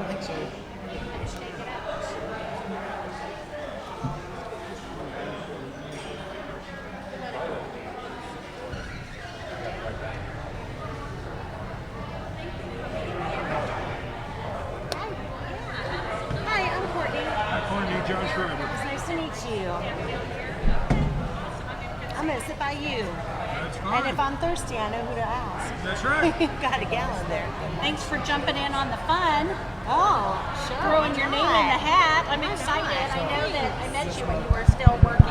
don't think so. Hi, I'm Courtney. Hi, Courtney, John Schreiber. It's nice to meet you. I'm going to sit by you. That's And fine. if I'm thirsty, I know who to ask. That's right. You've got a gallon there. Thanks for jumping in on the fun, Oh, sure. throwing your name in the hat. I'm excited. I know that I met you when you were still working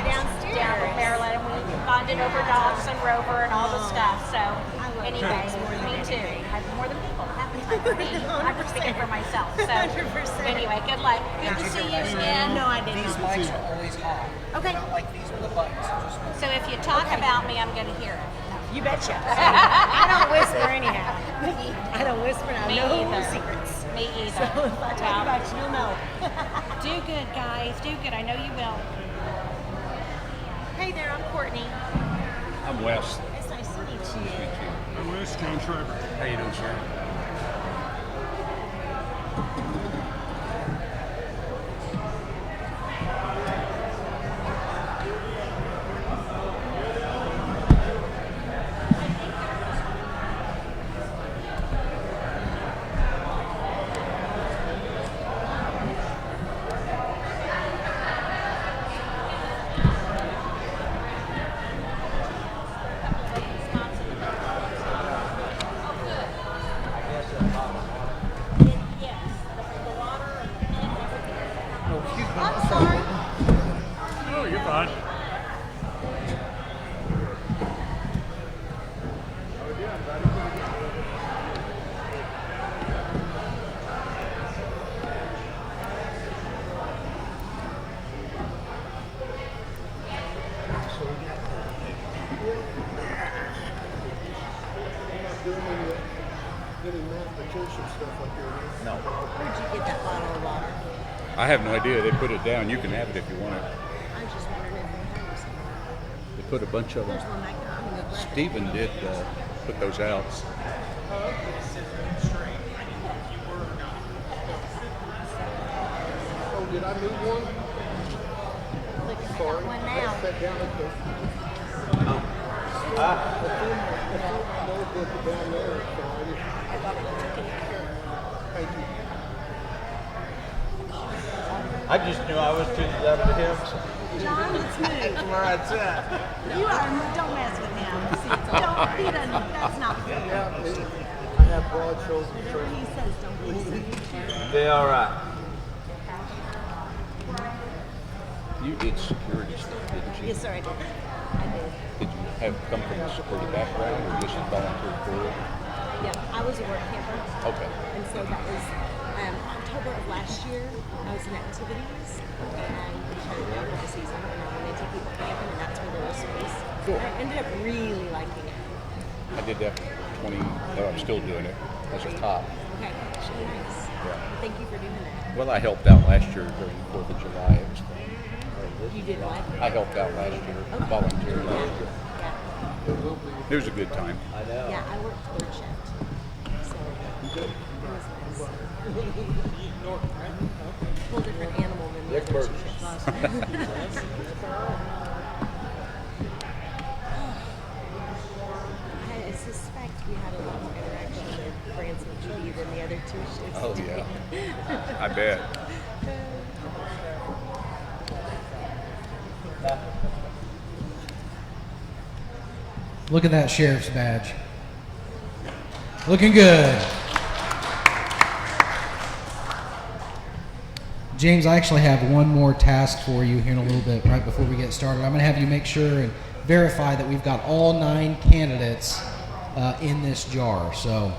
downstairs. down with Maryland, and we bonded over dogs and Rover and all the stuff. So, love anyway, dogs more than me too. More than people. Half the time for me. I'm speaking for myself. So, 100%. anyway, good luck. Good to see you again. No, I didn't. These mics are always hot. Okay. Not like these with the buttons. Just So, if you talk about me, I'm going to hear it. You betcha. I don't whisper anyhow. I don't whisper. I Me know either. secrets. Me either. So if I talk about you, you'll know. Do good, guys. Do good. I know you will. Hey there, I'm Courtney. I'm Wes. It's nice to meet you. I'm Wes, John Schreiber. How you doing, sir? I'm sorry. Oh, you're fine. No. Where'd you get that bottle of water? I have no idea. They put it down. You can have it if you want it. I just wondered if they had some. They put a bunch of There's them. one back there. I'm gonna go grab it. Stephen did put those out. Oh, did I move one? Look, I got one now. Sat down at the. My notebook down there, so thank you. I just knew I was to the left of him. John, let's move. That's where it's at. You are, don't mess with him. Don't, he doesn't, that's not fair. I have broad shoulders. Whatever he says, don't listen. Be all right. You did security stuff, didn't you? Yes, sir, I did. I did. Did you have come from a security background or just volunteer for it? Yeah, I was a work camper. Okay. And so that was October of last year. I was in activities and we shut down for the season. And I wanted to take people camping, and that's where there was space. Cool. I ended up really liking it. I did that for 20, no, I'm still doing it as a cop. Okay, really nice. Yeah. Thank you for doing that. Well, I helped out last year during the 4th of July. It was fun. You did what? I helped out last year, volunteered last year. Yeah. It was a good time. I know. Yeah, I worked third shift. So it was nice. Whole different animal than the Rick other Burke. two shifts. I suspect we had a lot more interaction with Branson Judy than the other two shifts. Oh, did. yeah. I bet. Look at that sheriff's badge. Looking good. James, I actually have one more task for you here in a little bit, right before we get started. I'm going to have you make sure and verify that we've got all 9 candidates in this jar. So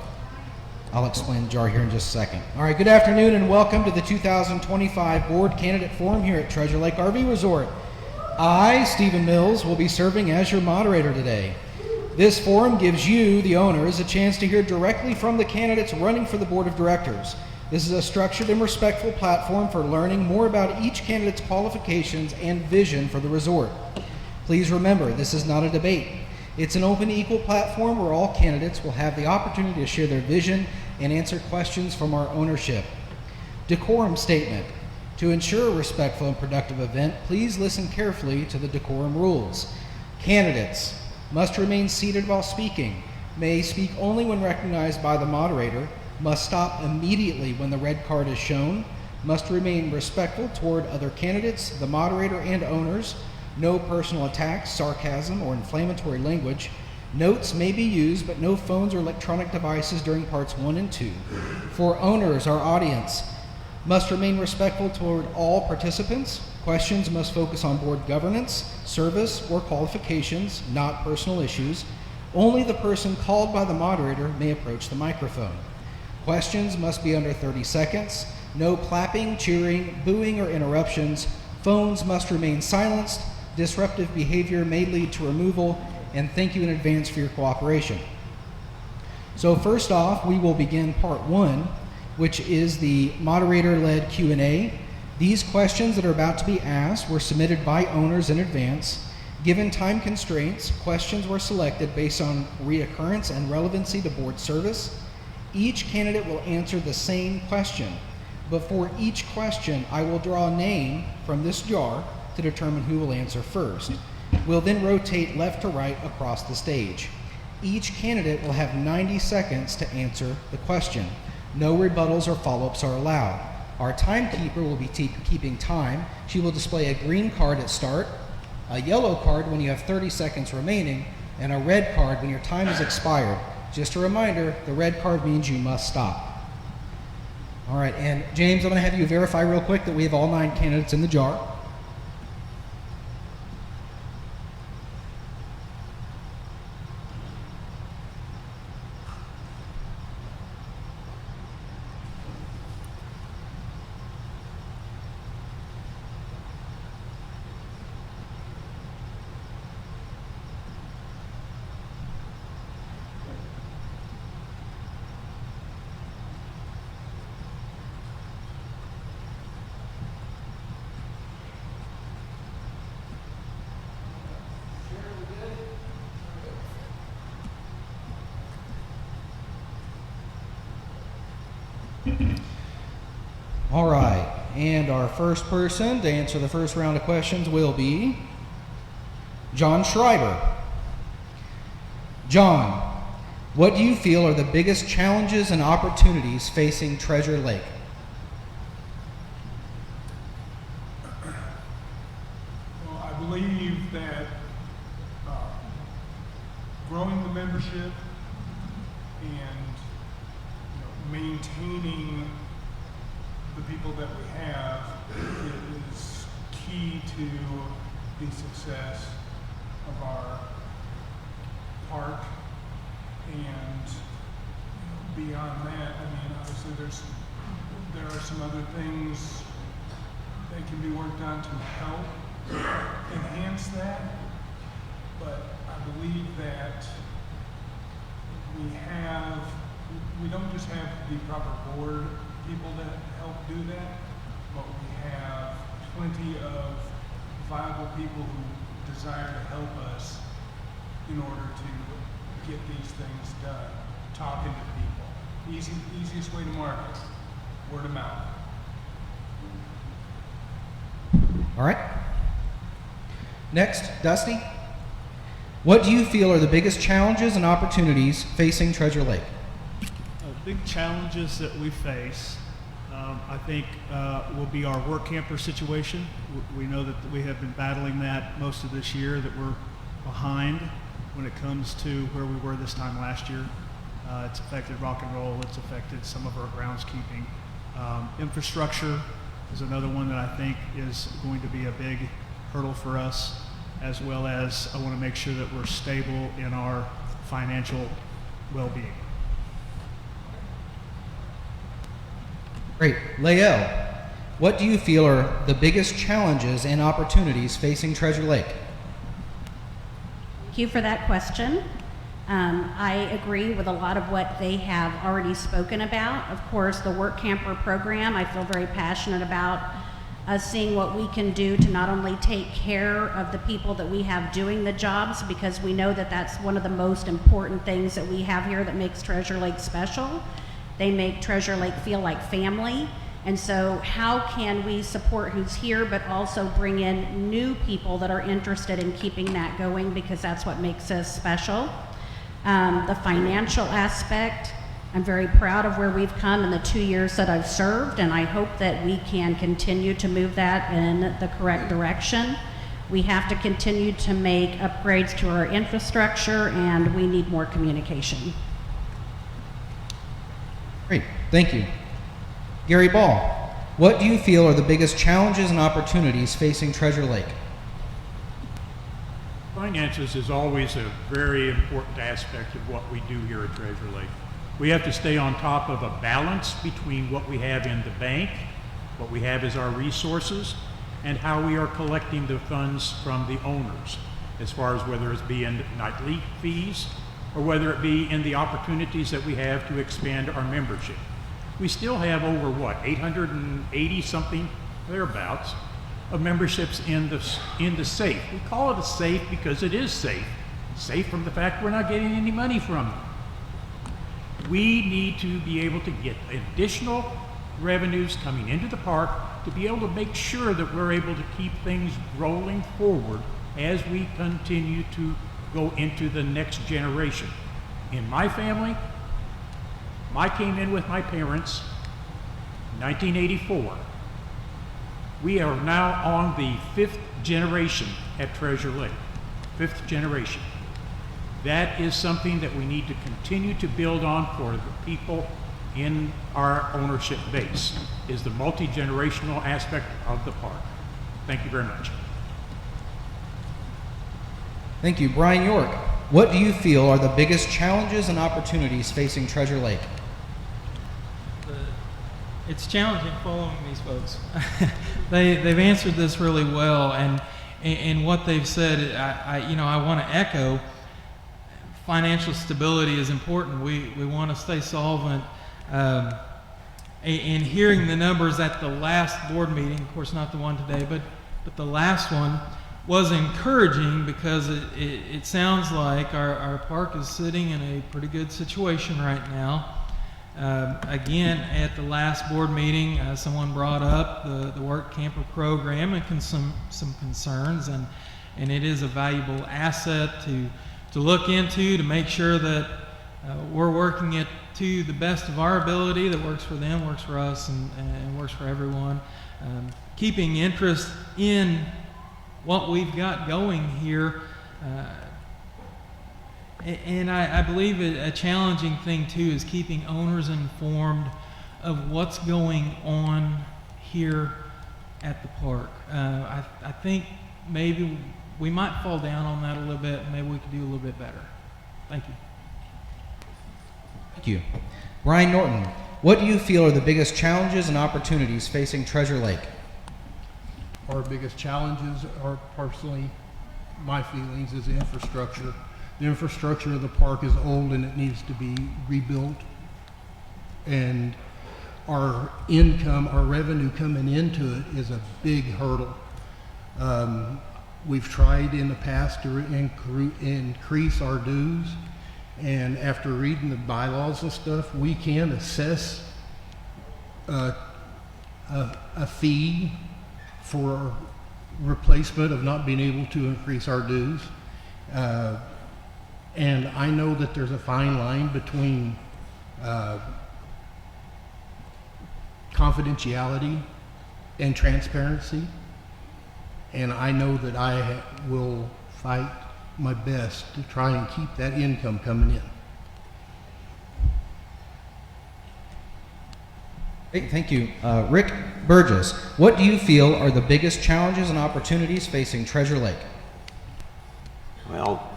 I'll explain the jar here in just a second. All right, good afternoon and welcome to the 2025 Board Candidate Forum here at Treasure Lake RV Resort. I, Stephen Mills, will be serving as your moderator today. This forum gives you, the owners, a chance to hear directly from the candidates running for the Board of Directors. This is a structured and respectful platform for learning more about each candidate's qualifications and vision for the resort. Please remember, this is not a debate. It's an open, equal platform where all candidates will have the opportunity to share their vision and answer questions from our ownership. Decorum statement. To ensure a respectful and productive event, please listen carefully to the decorum rules. Candidates must remain seated while speaking, may speak only when recognized by the moderator, must stop immediately when the red card is shown, must remain respectful toward other candidates, the moderator, and owners, no personal attacks, sarcasm, or inflammatory language. Notes may be used, but no phones or electronic devices during parts 1 and 2. For owners, our audience must remain respectful toward all participants. Questions must focus on board governance, service, or qualifications, not personal issues. Only the person called by the moderator may approach the microphone. Questions must be under 30 seconds. No clapping, cheering, booing, or interruptions. Phones must remain silenced. Disruptive behavior may lead to removal, and thank you in advance for your cooperation. So first off, we will begin part 1, which is the moderator-led Q&A. These questions that are about to be asked were submitted by owners in advance. Given time constraints, questions were selected based on reoccurrence and relevancy to board service. Each candidate will answer the same question, but for each question, I will draw a name from this jar to determine who will answer first. We'll then rotate left to right across the stage. Each candidate will have 90 seconds to answer the question. No rebuttals or follow-ups are allowed. Our timekeeper will be keeping time. She will display a green card at start, a yellow card when you have 30 seconds remaining, and a red card when your time is expired. Just a reminder, the red card means you must stop. All right, and James, I'm going to have you verify real quick that we have all 9 candidates in the jar. All right, and our first person to answer the first round of questions will be John Schreiber. John, what do you feel are the biggest challenges and opportunities facing Treasure Lake? Well, I believe that growing the membership and maintaining the people that we have is key to the success of our park. And beyond that, I mean, obviously there are some other things that can be worked on to help enhance that. But I believe that we don't just have the proper board people that help do that, but we have plenty of viable people who desire to help us in order to get these things done. Talking to people. Easiest way to market, word of mouth. All right. Next, Dusty. What do you feel are the biggest challenges and opportunities facing Treasure Lake? Big challenges that we face, I think, will be our work camper situation. We know that we have been battling that most of this year, that we're behind when it comes to where we were this time last year. It's affected rock and roll, it's affected some of our groundskeeping. Infrastructure is another one that I think is going to be a big hurdle for us, as well as I want to make sure that we're stable in our financial well-being. Great. Lael, what do you feel are the biggest challenges and opportunities facing Treasure Lake? Thank you for that question. I agree with a lot of what they have already spoken about. Of course, the Work Camper program, I feel very passionate about us seeing what we can do to not only take care of the people that we have doing the jobs, because we know that that's one of the most important things that we have here that makes Treasure Lake special. They make Treasure Lake feel like family, And so how can we support who's here, but also bring in new people that are interested in keeping that going, because that's what makes us special. The financial aspect, I'm very proud of where we've come in the 2 years that I've served, and I hope that we can continue to move that in the correct direction. We have to continue to make upgrades to our infrastructure, and we need more communication. Great, thank you. Gary Ball, what do you feel are the biggest challenges and opportunities facing Treasure Lake? Finances is always a very important aspect of what we do here at Treasure Lake. We have to stay on top of a balance between what we have in the bank, what we have as our resources, and how we are collecting the funds from the owners, as far as whether it be in nightly fees or whether it be in the opportunities that we have to expand our membership. We still have over, 880 something, thereabouts, of memberships in the safe. We call it a safe because it is safe. Safe from the fact we're not getting any money from them. We need to be able to get additional revenues coming into the park to be able to make sure that we're able to keep things rolling forward as we continue to go into the next generation. In my family, I came in with my parents in 1984. We are now on the 5th generation at Treasure Lake. 5th generation. That is something that we need to continue to build on for the people in our ownership base, is the multi-generational aspect of the park. Thank you very much. Thank you. Brian York, what do you feel are the biggest challenges and opportunities facing Treasure Lake? It's challenging following these folks. They've answered this really well, and what they've said, I want to echo. Financial stability is important. We want to stay solvent. And hearing the numbers at the last board meeting, of course not the one today, but the last one, was encouraging, because it sounds like our park is sitting in a pretty good situation right now. Again, at the last board meeting, someone brought up the work camper program and some concerns, and it is a valuable asset to look into, to make sure that we're working it to the best of our ability, that works for them, works for us, and works for everyone. Keeping interest in what we've got going here. And I believe a challenging thing too is keeping owners informed of what's going on here at the park. I think maybe we might fall down on that a little bit, and maybe we could do a little bit better. Thank you. Thank you. Brian Norton, what do you feel are the biggest challenges and opportunities facing Treasure Lake? Our biggest challenges are, personally, my feelings, is infrastructure. The infrastructure of the park is old and it needs to be rebuilt. And our income, our revenue coming into it is a big hurdle. We've tried in the past to increase our dues, and after reading the bylaws and stuff, we can assess a fee for replacement of not being able to increase our dues. And I know that there's a fine line between confidentiality and transparency, and I know that I will fight my best to try and keep that income coming in. Great, thank you. Rick Burgess, what do you feel are the biggest challenges and opportunities facing Treasure Lake? Well,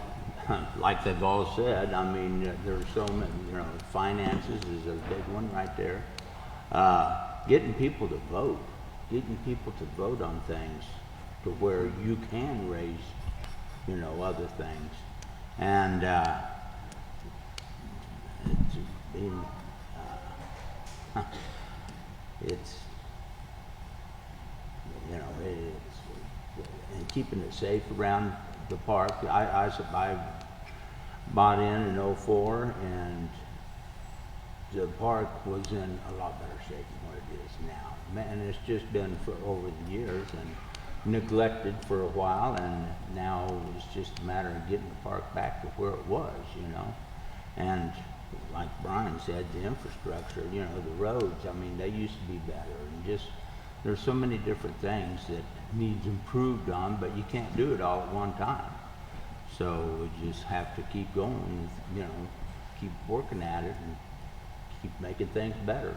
like they've all said, I mean, there's so many, finances is a big one right there. Getting people to vote on things to where you can raise, other things. And it's been, and keeping it safe around the park. I bought in 04, and the park was in a lot better shape than what it is now. Man, it's just been for over the years and neglected for a while, and now it's just a matter of getting the park back to where it was, you know. And like Brian said, the infrastructure, you know, the roads, I mean, they used to be better, and just there's so many different things that needs improved on, but you can't do it all at one time. So we just have to keep going, you know, keep working at it and keep making things better.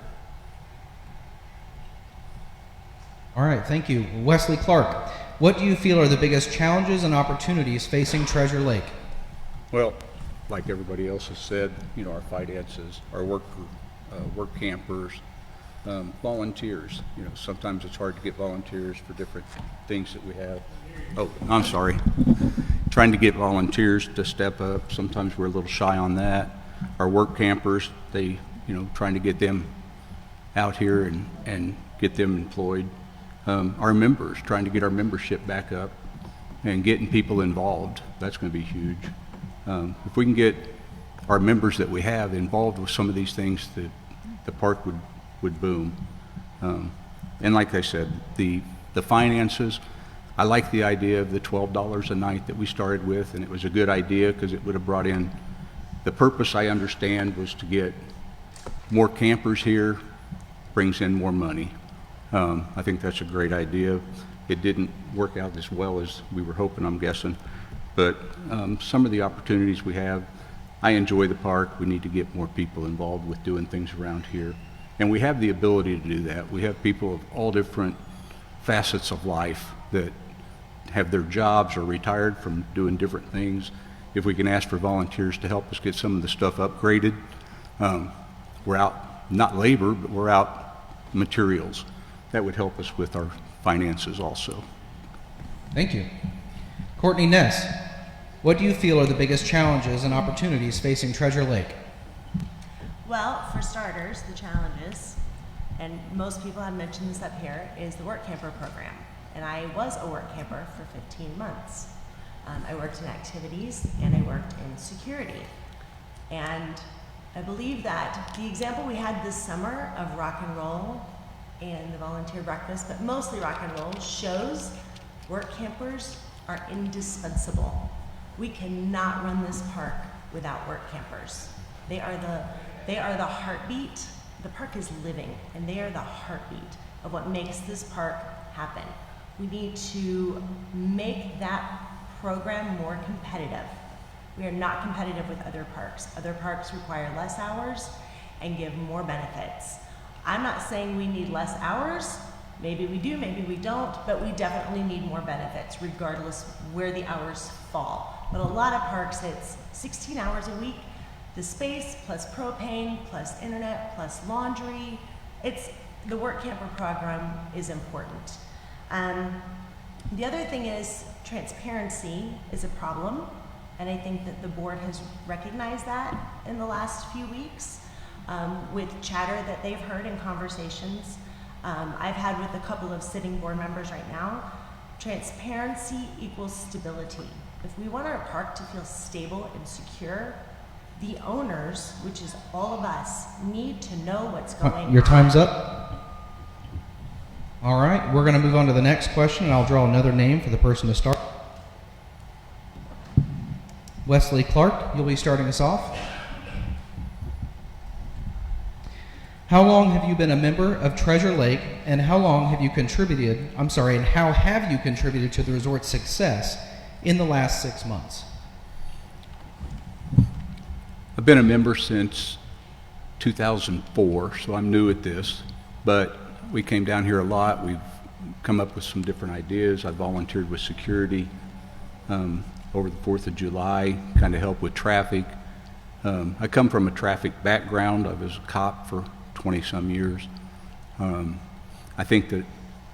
All right, thank you. Wesley Clark, what do you feel are the biggest challenges and opportunities facing Treasure Lake? Well, like everybody else has said, you know, our finances, our work campers, volunteers. You know, sometimes it's hard to get volunteers for different things that we have. Oh, I'm sorry. Trying to get volunteers to step up. Sometimes we're a little shy on that. Our work campers, they, you know, trying to get them out here and get them employed. Our members, trying to get our membership back up and getting people involved. That's going to be huge. If we can get our members that we have involved with some of these things, the park would boom. And like I said, the finances, I like the idea of the $12 a night that we started with, and it was a good idea because it would have brought in, the purpose I understand was to get more campers here, brings in more money. I think that's a great idea. It didn't work out as well as we were hoping, I'm guessing. But some of the opportunities we have, I enjoy the park. We need to get more people involved with doing things around here. And we have the ability to do that. We have people of all different facets of life that have their jobs or retired from doing different things. If we can ask for volunteers to help us get some of the stuff upgraded, we're out, not labor, but we're out materials. That would help us with our finances also. Thank you. Courtney Ness, what do you feel are the biggest challenges and opportunities facing Treasure Lake? Well, for starters, the challenges, and most people have mentioned this up here, is the work camper program. And I was a work camper for 15 months. I worked in activities and I worked in security. And I believe that the example we had this summer of rock and roll and the volunteer breakfast, but mostly rock and roll, shows work campers are indispensable. We cannot run this park without work campers. They are the heartbeat. The park is living, and they are the heartbeat of what makes this park happen. We need to make that program more competitive. We are not competitive with other parks. Other parks require less hours and give more benefits. I'm not saying we need less hours. Maybe we do, maybe we don't, but we definitely need more benefits regardless where the hours fall. But a lot of parks, it's 16 hours a week, the space plus propane plus internet plus laundry. The work camper program is important. The other thing is transparency is a problem, and I think that the board has recognized that in the last few weeks with chatter that they've heard in conversations I've had with a couple of sitting board members right now. Transparency equals stability. If we want our park to feel stable and secure, the owners, which is all of us, need to know what's going on. Your time's up. All right, we're going to move on to the next question, and I'll draw another name for the person to start. Wesley Clark, you'll be starting us off. How long have you been a member of Treasure Lake, and how have you contributed to the resort's success in the last 6 months? I've been a member since 2004, so I'm new at this, but we came down here a lot. We've come up with some different ideas. I volunteered with security over the 4th of July, kind of help with traffic. I come from a traffic background. I was a cop for 20-some years. I think that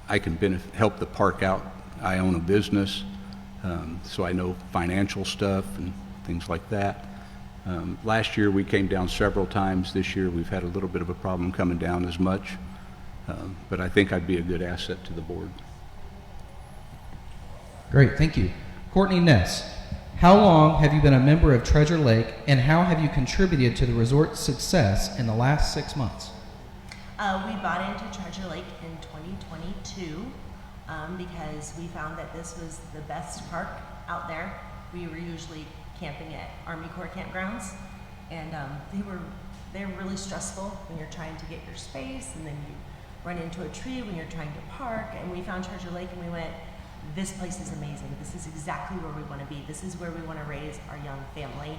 I can help the park out. I own a business, so I know financial stuff and things like that. Last year we came down several times. This year we've had a little bit of a problem coming down as much, but I think I'd be a good asset to the board. Great, thank you. Courtney Ness, How long have you been a member of Treasure Lake, and how have you contributed to the resort's success in the last 6 months? We bought into Treasure Lake in 2022 because we found that this was the best park out there. We were usually camping at Army Corps campgrounds, and they're really stressful when you're trying to get your space, and then you run into a tree when you're trying to park. And we found Treasure Lake, and we went, this place is amazing. This is exactly where we want to be. This is where we want to raise our young family.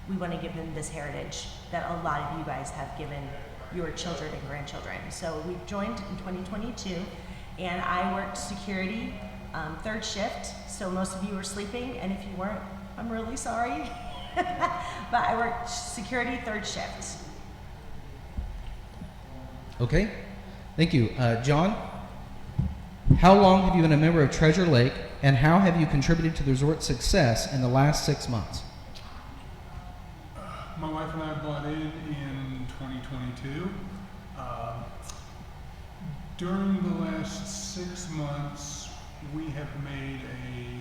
We want to give them this heritage that a lot of you guys have given your children and grandchildren. So we joined in 2022, and I worked security, third shift. So most of you were sleeping, and if you weren't, I'm really sorry. But I worked security, third shift. Okay, thank you. John, how long have you been a member of Treasure Lake, and how have you contributed to the resort's success in the last 6 months? My wife and I bought in 2022. During the last 6 months, we have made a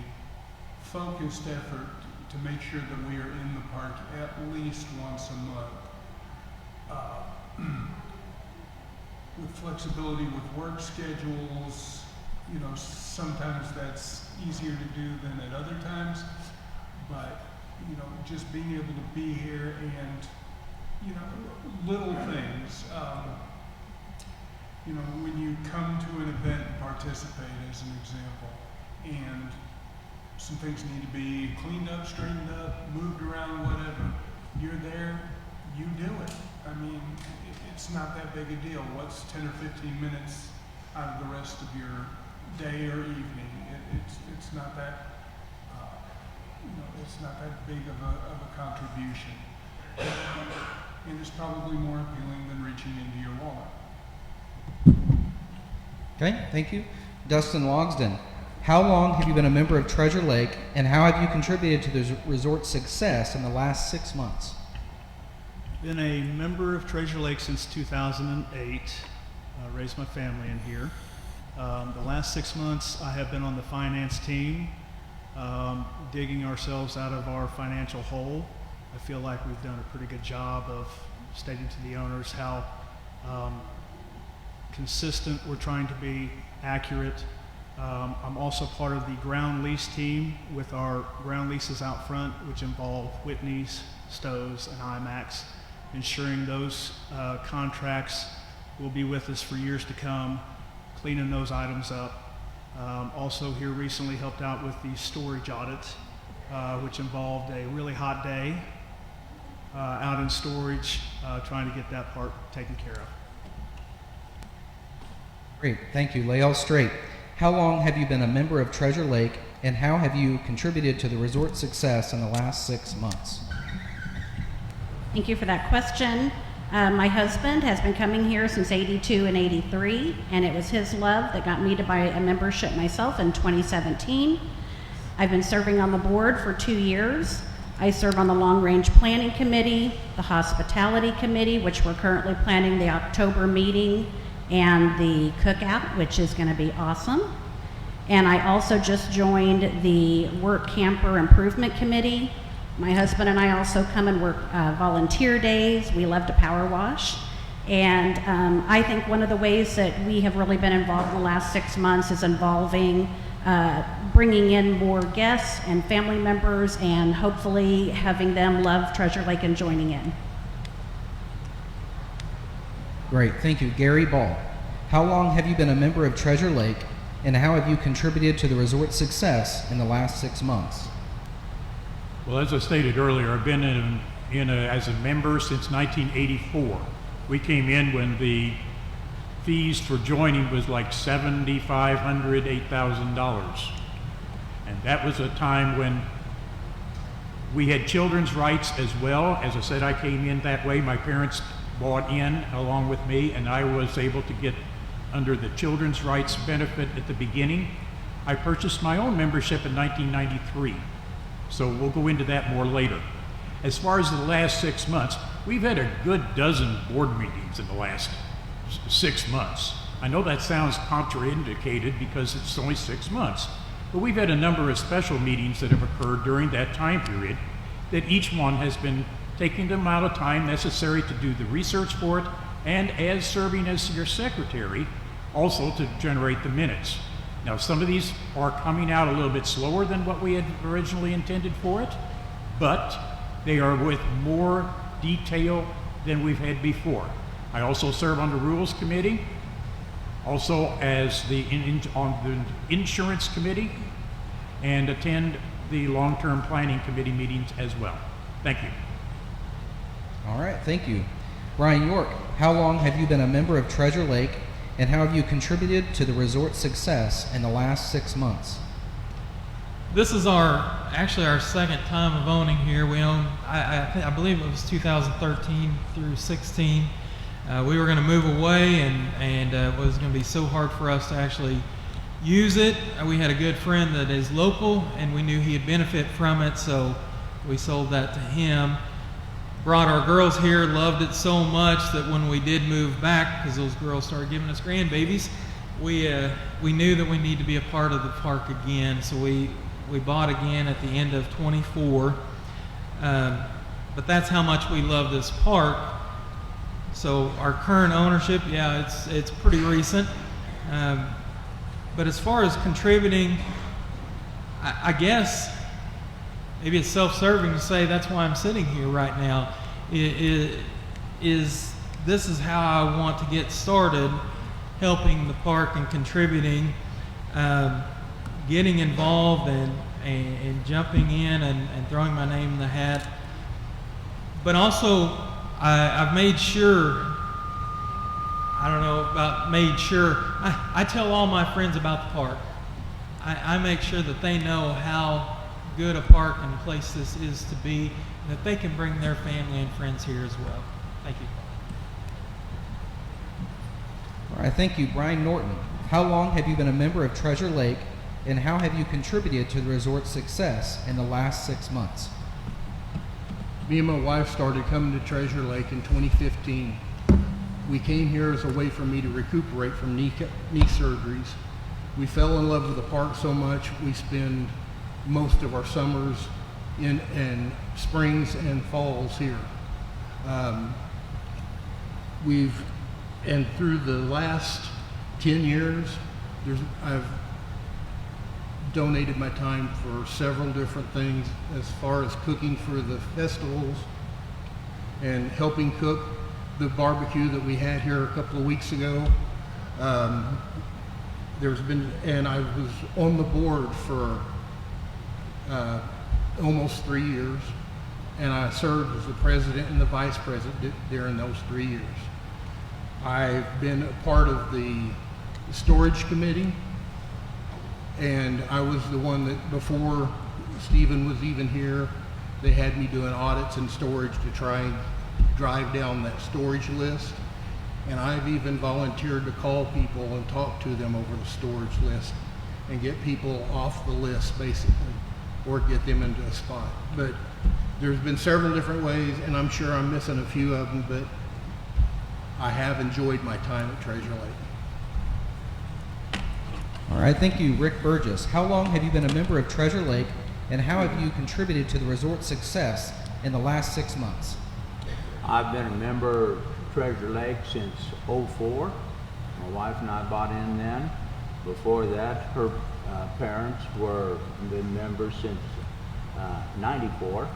focused effort to make sure that we are in the park at least once a month. With flexibility with work schedules, you know, sometimes that's easier to do than at other times, but you know, just being able to be here and, you know, little things. You know, when you come to an event and participate, as an example, and some things need to be cleaned up, straightened up, moved around, whatever, you're there, you do it. I mean, it's not that big a deal. What's 10 or 15 minutes out of the rest of your day or evening? It's not that, you know, it's not that big of a contribution. And it's probably more appealing than reaching into your wallet. Okay, thank you. Dustin Logsdon, how long have you been a member of Treasure Lake, and how have you contributed to the resort's success in the last 6 months? Been a member of Treasure Lake since 2008. Raised my family in here. The last 6 months, I have been on the finance team, digging ourselves out of our financial hole. I feel like we've done a pretty good job of stating to the owners how consistent we're trying to be, accurate. I'm also part of the ground lease team with our ground leases out front, which involve Whitney's, Stowe's, and IMAX, ensuring those contracts will be with us for years to come, cleaning those items up. Also here recently helped out with the storage audit, which involved a really hot day out in storage, trying to get that part taken care of. Great, thank you. Lael Straight, how long have you been a member of Treasure Lake, and how have you contributed to the resort's success in the last 6 months? Thank you for that question. My husband has been coming here since '82 and '83, and it was his love that got me to buy a membership myself in 2017. I've been serving on the board for 2 years. I serve on the Long Range Planning Committee, the Hospitality Committee, which we're currently planning the October meeting, and the cookout, which is going to be awesome. And I also just joined the Work Camper Improvement Committee. My husband and I also come and work volunteer days. We love to power wash. And I think one of the ways that we have really been involved in the last 6 months is involving bringing in more guests and family members, and hopefully having them love Treasure Lake and joining in. Great, thank you. Gary Ball, how long have you been a member of Treasure Lake, and how have you contributed to the resort's success in the last 6 months? Well, as I stated earlier, I've been as a member since 1984. We came in when the fees for joining was like $7,500, $8,000. And that was a time when we had children's rights as well. As I said, I came in that way. My parents bought in along with me, and I was able to get under the children's rights benefit at the beginning. I purchased my own membership in 1993. So we'll go into that more later. As far as the last 6 months, we've had a good dozen board meetings in the last 6 months. I know that sounds contraindicated because it's only 6 months, But we've had a number of special meetings that have occurred during that time period that each one has been taking the amount of time necessary to do the research for it, and as serving as your secretary, also to generate the minutes. Now, some of these are coming out a little bit slower than what we had originally intended for it, but they are with more detail than we've had before. I also serve on the Rules Committee, also as on the Insurance Committee, and attend the Long-Term Planning Committee meetings as well. Thank you. All right, thank you. Brian York, how long have you been a member of Treasure Lake, and how have you contributed to the resort's success in the last 6 months? This is actually our second time of owning here. We own, I believe it was 2013 through 16. We were going to move away, and it was going to be so hard for us to actually use it. We had a good friend that is local, and we knew he'd benefit from it, so we sold that to him. Brought our girls here, loved it so much that when we did move back, because those girls started giving us grandbabies, we knew that we need to be a part of the park again, so we bought again at the end of 24. But that's how much we love this park. So our current ownership, yeah, it's pretty recent. But as far as contributing, I guess maybe it's self-serving to say that's why I'm sitting here right now. This is how I want to get started, helping the park and contributing, getting involved and jumping in and throwing my name in the hat. But also, I've made sure, I don't know about made sure, I tell all my friends about the park. I make sure that they know how good a park and place this is to be, and that they can bring their family and friends here as well. Thank you. All right, thank you. Brian Norton, how long have you been a member of Treasure Lake, and how have you contributed to the resort's success in the last 6 months? Me and my wife started coming to Treasure Lake in 2015. We came here as a way for me to recuperate from knee surgeries. We fell in love with the park so much, we spend most of our summers and springs and falls here. And through the last 10 years, I've donated my time for several different things, as far as cooking for the festivals and helping cook the barbecue that we had here a couple of weeks ago. And I was on the board for almost 3 years, and I served as the president and the vice president during those 3 years. I've been a part of the storage committee, and I was the one that, before Stephen was even here, they had me doing audits and storage to try and drive down that storage list. And I've even volunteered to call people and talk to them over the storage list and get people off the list, basically, or get them into a spot. But there's been several different ways, and I'm sure I'm missing a few of them, but I have enjoyed my time at Treasure Lake. All right, thank you. Rick Burgess, how long have you been a member of Treasure Lake, and how have you contributed to the resort's success in the last 6 months? I've been a member of Treasure Lake since '04. My wife and I bought in then. Before that, her parents were been members since '94.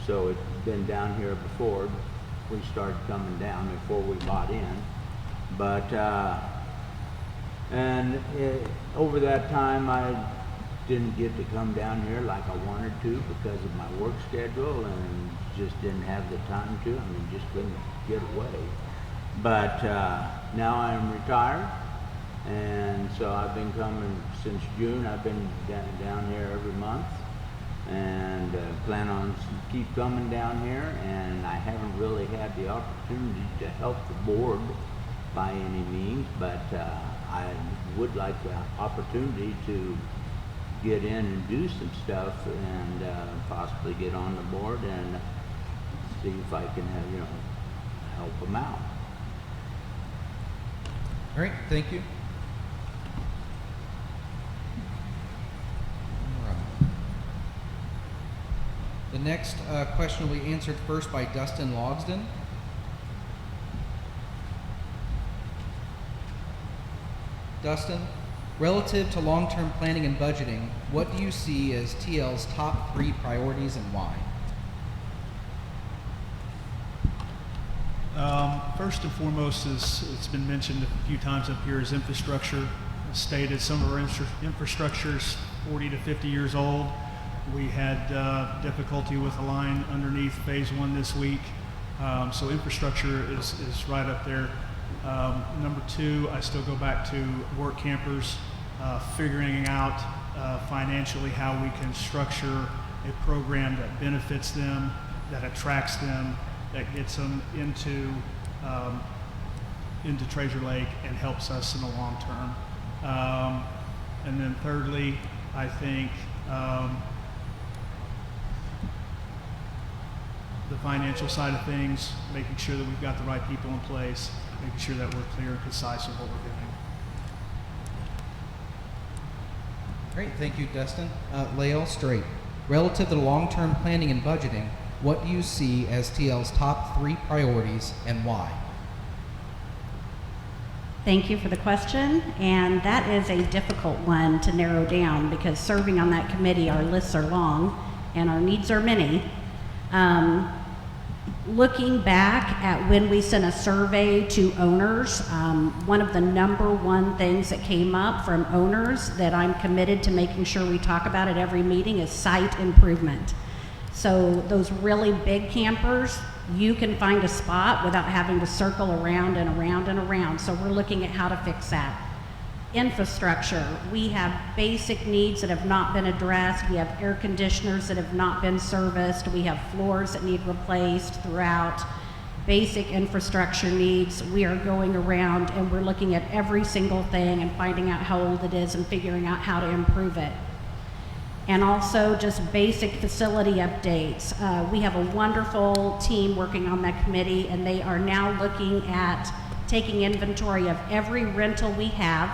So it's been down here before we started coming down, before we bought in. But over that time, I didn't get to come down here like I wanted to because of my work schedule, and just didn't have the time to. I mean, just couldn't get away. But now I'm retired, and so I've been coming since June. I've been down here every month, and plan on keep coming down here. And I haven't really had the opportunity to help the board by any means, but I would like the opportunity to get in and do some stuff, and possibly get on the board and see if I can help them out. All right, thank you. The next question will be answered first by Dustin Logsden. Dustin, relative to long-term planning and budgeting, what do you see as TL's top 3 priorities and why? First and foremost, is it's been mentioned a few times up here, is infrastructure. As stated, some of our infrastructure is 40 to 50 years old. We had difficulty with a line underneath phase 1 this week. So infrastructure is right up there. Number 2, I still go back to work campers, figuring out financially how we can structure a program that benefits them, that attracts them, that gets them into Treasure Lake and helps us in the long term. And then thirdly, I think the financial side of things, making sure that we've got the right people in place, making sure that we're clear and concise with what we're doing. Great, thank you, Dustin. Lael Straight, relative to long-term planning and budgeting, what do you see as TL's top 3 priorities and why? Thank you for the question, and that is a difficult one to narrow down because serving on that committee, our lists are long and our needs are many. Looking back at when we sent a survey to owners, one of the number 1 things that came up from owners that I'm committed to making sure we talk about at every meeting is site improvement. So those really big campers, you can find a spot without having to circle around and around and around. So we're looking at how to fix that. Infrastructure, we have basic needs that have not been addressed. We have air conditioners that have not been serviced. We have floors that need replaced throughout. Basic infrastructure needs, we are going around and we're looking at every single thing and finding out how old it is and figuring out how to improve it. And also just basic facility updates. We have a wonderful team working on that committee, and they are now looking at taking inventory of every rental we have,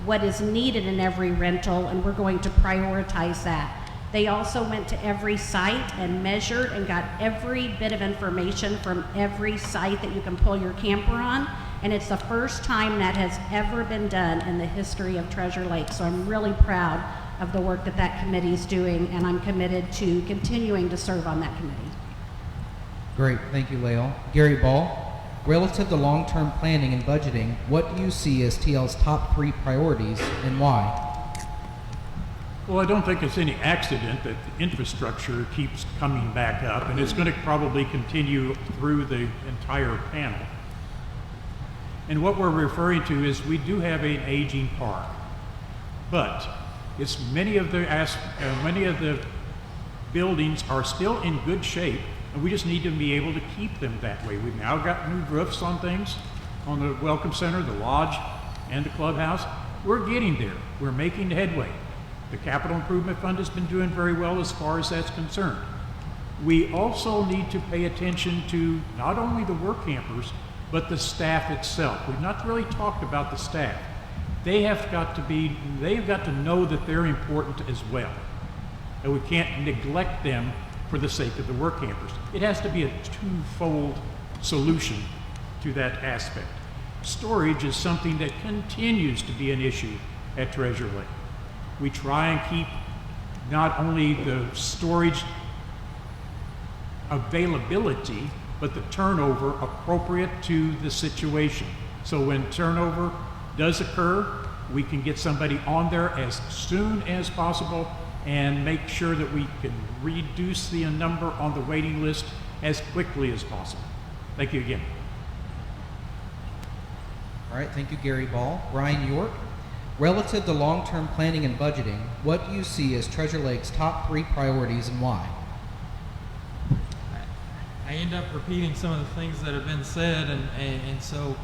what is needed in every rental, and we're going to prioritize that. They also went to every site and measured and got every bit of information from every site that you can pull your camper on, and it's the first time that has ever been done in the history of Treasure Lake. So I'm really proud of the work that that committee is doing, and I'm committed to continuing to serve on that committee. Great, thank you, Lael. Gary Ball, relative to long-term planning and budgeting, what do you see as TL's top 3 priorities and why? Well, I don't think it's any accident that the infrastructure keeps coming back up, and it's going to probably continue through the entire panel. And what we're referring to is we do have an aging park, but it's many of the buildings are still in good shape, and we just need to be able to keep them that way. We've now got new roofs on things, on the Welcome Center, the lodge, and the clubhouse. We're getting there. We're making headway. The Capital Improvement Fund has been doing very well as far as that's concerned. We also need to pay attention to not only the work campers, but the staff itself. We've not really talked about the staff. They've got to know that they're important as well. And we can't neglect them for the sake of the work campers. It has to be a twofold solution to that aspect. Storage is something that continues to be an issue at Treasure Lake. We try and keep not only the storage availability, but the turnover appropriate to the situation. So when turnover does occur, we can get somebody on there as soon as possible and make sure that we can reduce the number on the waiting list as quickly as possible. Thank you again. All right, thank you, Gary Ball. Ryan York, relative to long-term planning and budgeting, what do you see as Treasure Lake's top 3 priorities and why? I end up repeating some of the things that have been said, and so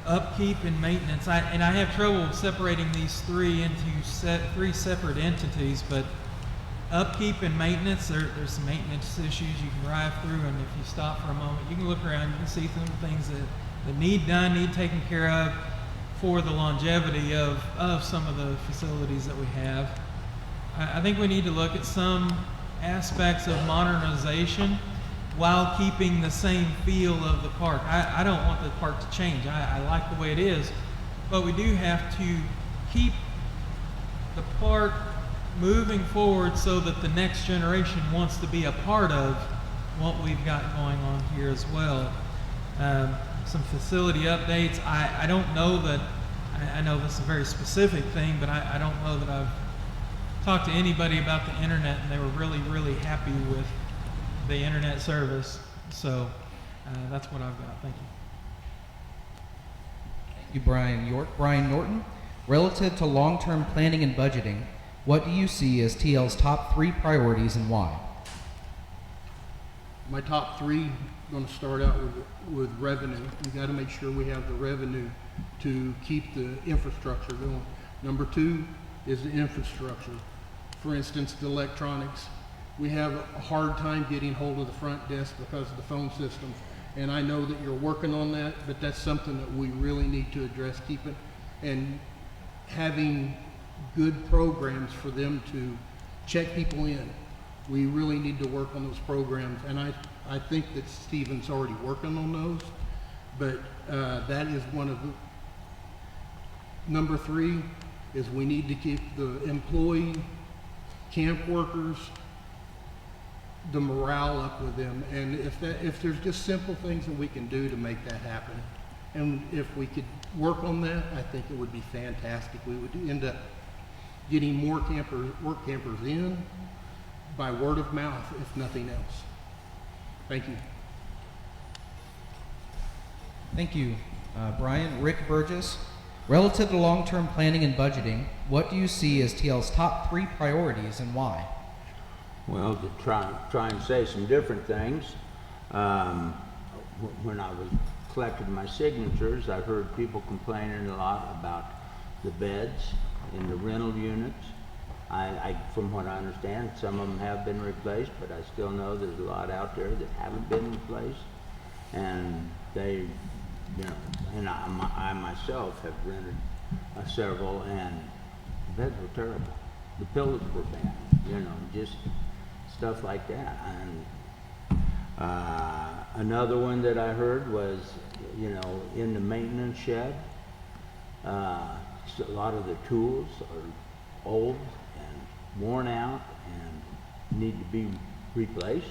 upkeep and maintenance. I have trouble separating these 3 into 3 separate entities, but upkeep and maintenance, there's some maintenance issues you can drive through, and if you stop for a moment, you can look around, you can see some things that need done, need taken care of for the longevity of some of the facilities that we have. I think we need to look at some aspects of modernization while keeping the same feel of the park. I don't want the park to change. I like the way it is, but we do have to keep the park moving forward so that the next generation wants to be a part of what we've got going on here as well. Some facility updates. I don't know that, I know this is a very specific thing, but I don't know that I've talked to anybody about the internet and they were really happy with the internet service. So that's what I've got. Thank you. Thank you, Brian York. Brian Norton, relative to long-term planning and budgeting, what do you see as TL's top 3 priorities and why? My top 3, going to start out with revenue. We got to make sure we have the revenue to keep the infrastructure going. Number 2 is the infrastructure. For instance, the electronics. We have a hard time getting hold of the front desk because of the phone systems. And I know that you're working on that, but that's something that we really need to address, keeping and having good programs for them to check people in. We really need to work on those programs, and I think that Stephen's already working on those, but that is one of the. Number 3 is we need to keep the employee camp workers, the morale up with them, and if there's just simple things that we can do to make that happen, and if we could work on that, I think it would be fantastic. We would end up getting more work campers in by word of mouth, if nothing else. Thank you. Thank you, Brian. Rick Burgess, relative to long-term planning and budgeting, what do you see as TL's top 3 priorities and why? Well, to try and say some different things, when I was collecting my signatures, I heard people complaining a lot about the beds in the rental units. From what I understand, some of them have been replaced, but I still know there's a lot out there that haven't been replaced. And they, you know, and I myself have rented several, and the beds were terrible. The pillows were bad, you know, just stuff like that. And another one that I heard was, you know, in the maintenance shed, a lot of the tools are old and worn out and need to be replaced.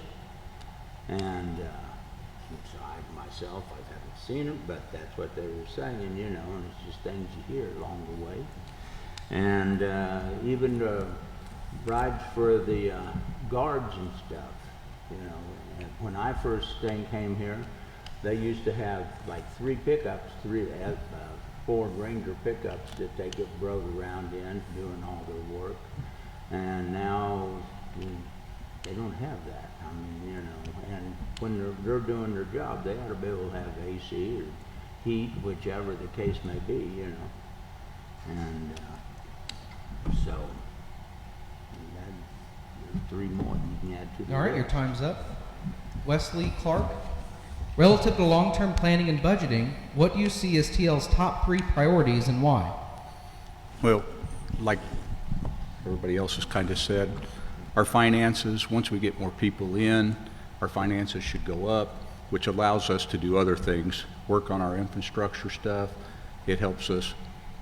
And so I myself, I haven't seen them, but that's what they were saying, you know, and it's just things you hear along the way. And even the rides for the guards and stuff, you know. And when I first came here, they used to have like 3 pickups, 4 Ranger pickups that they get rode around in doing all their work. And now they don't have that. I mean, you know, and when they're doing their job, they ought to be able to have AC or heat, whichever the case may be, you know. And so, there's 3 more you can add to the All right, list. your time's up. Wesley Clark, relative to long-term planning and budgeting, what do you see as TL's top 3 priorities and why? Well, like everybody else has kind of said, our finances, once we get more people in, our finances should go up, which allows us to do other things, work on our infrastructure stuff. It helps us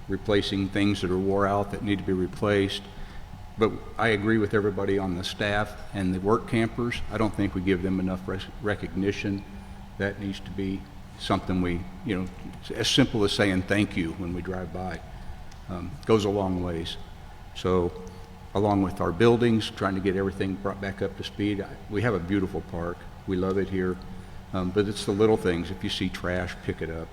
replacing things that are wore out that need to be replaced. But I agree with everybody on the staff and the work campers. I don't think we give them enough recognition. That needs to be something we, you know, as simple as saying thank you when we drive by, goes a long ways. So along with our buildings, trying to get everything brought back up to speed. We have a beautiful park. We love it here. But it's the little things. If you see trash, pick it up.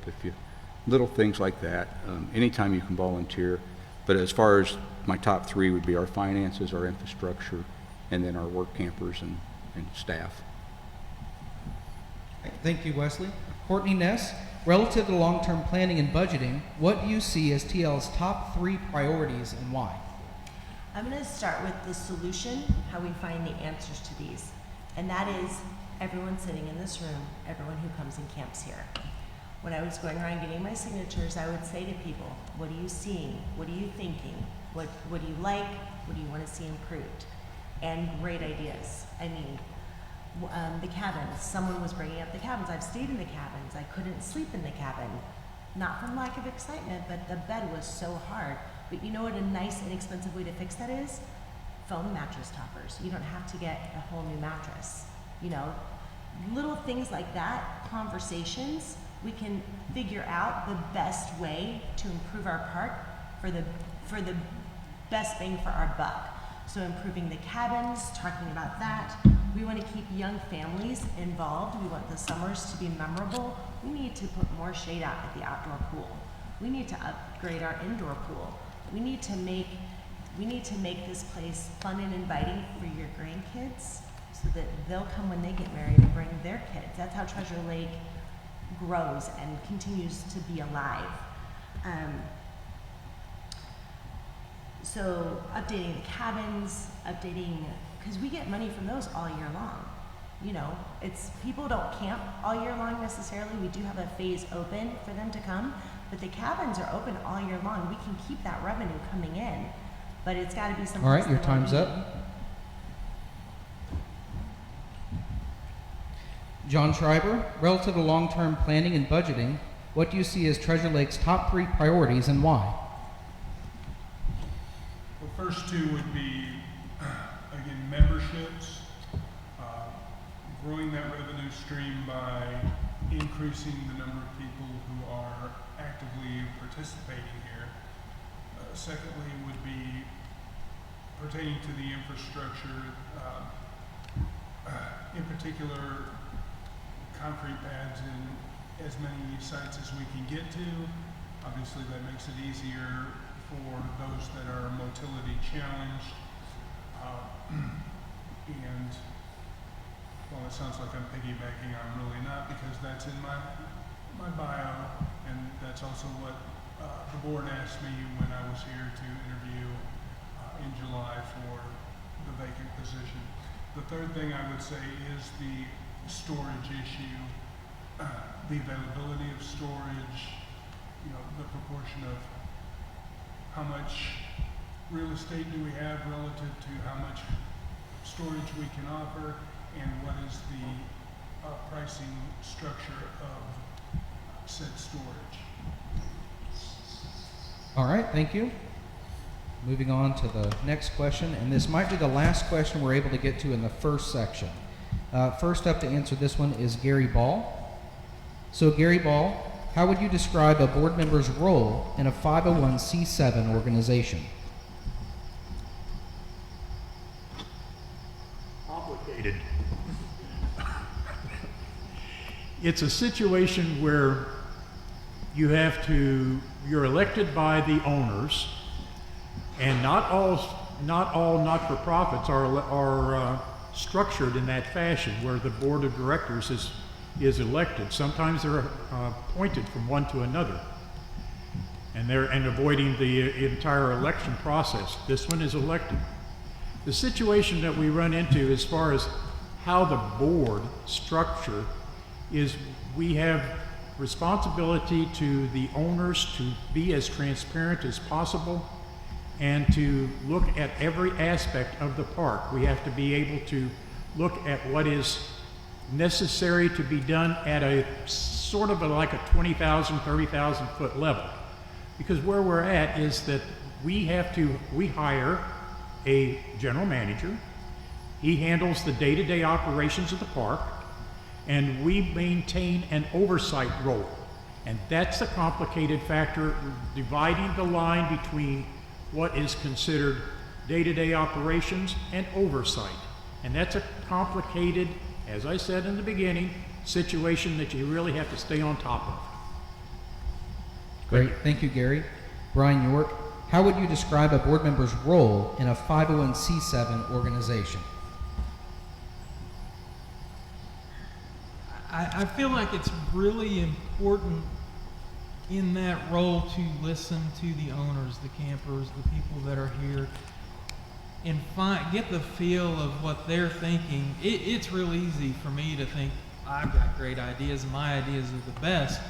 Little things like that. Anytime you can volunteer. But as far as my top 3 would be our finances, our infrastructure, and then our work campers and staff. Thank you, Wesley. Courtney Ness, relative to long-term planning and budgeting, what do you see as TL's top 3 priorities and why? I'm going to start with the solution, how we find the answers to these. And that is everyone sitting in this room, everyone who comes and camps here. When I was going around getting my signatures, I would say to people, what are you seeing? What are you thinking? What do you like? What do you want to see improved? and great ideas. I mean, the cabins, someone was bringing up the cabins. I've stayed in the cabins. I couldn't sleep in the cabin. Not from lack of excitement, but the bed was so hard. But you know what a nice, inexpensive way to fix that is? Foam mattress toppers. You don't have to get a whole new mattress. You know, little things like that, conversations, we can figure out the best way to improve our park for the best bang for our buck. So improving the cabins, talking about that. We want to keep young families involved. We want the summers to be memorable. We need to put more shade out at the outdoor pool. We need to upgrade our indoor pool. We need to make this place fun and inviting for your grandkids so that they'll come when they get married and bring their kids. That's how Treasure Lake grows and continues to be alive. So updating the cabins, because we get money from those all year long. You know, people don't camp all year long necessarily. We do have a phase open for them to come, but the cabins are open all year long. We can keep that revenue coming in, but it's got to be something. All right, your time's up. John Schreiber, relative to long-term planning and budgeting, what do you see as Treasure Lake's top 3 priorities and why? The first 2 would be, again, memberships, growing that revenue stream by increasing the number of people who are actively participating here. Secondly would be pertaining to the infrastructure, in particular, concrete pads in as many sites as we can get to. Obviously that makes it easier for those that are motility challenged. And well, it sounds like I'm piggybacking. I'm really not, because that's in my bio, and that's also what the board asked me when I was here to interview in July for the vacant position. The third thing I would say is the storage issue, the availability of storage, you know, the proportion of how much real estate do we have relative to how much storage we can offer, and what is the pricing structure of said storage. All right, thank you. Moving on to the next question, and this might be the last question we're able to get to in the first section. First up to answer this one is Gary Ball. So Gary Ball, how would you describe a board member's role in a 501c7 organization? Complicated. It's a situation where you're elected by the owners, and not all not-for-profits are structured in that fashion, where the board of directors is elected. Sometimes they're appointed from one to another, and avoiding the entire election process. This one is elected. The situation that we run into as far as how the board structure is, we have responsibility to the owners to be as transparent as possible and to look at every aspect of the park. We have to be able to look at what is necessary to be done at a sort of like a 20,000, 30,000 foot level. Because where we're at is that we hire a general manager. He handles the day-to-day operations of the park, and we maintain an oversight role. And that's the complicated factor, dividing the line between what is considered day-to-day operations and oversight. And that's a complicated, as I said in the beginning, situation that you really have to stay on top of. Great, thank you, Gary. Brian York, how would you describe a board member's role in a 501c7 organization? I feel like it's really important in that role to listen to the owners, the campers, the people that are here, and get the feel of what they're thinking. It's real easy for me to think I've got great ideas and my ideas are the best,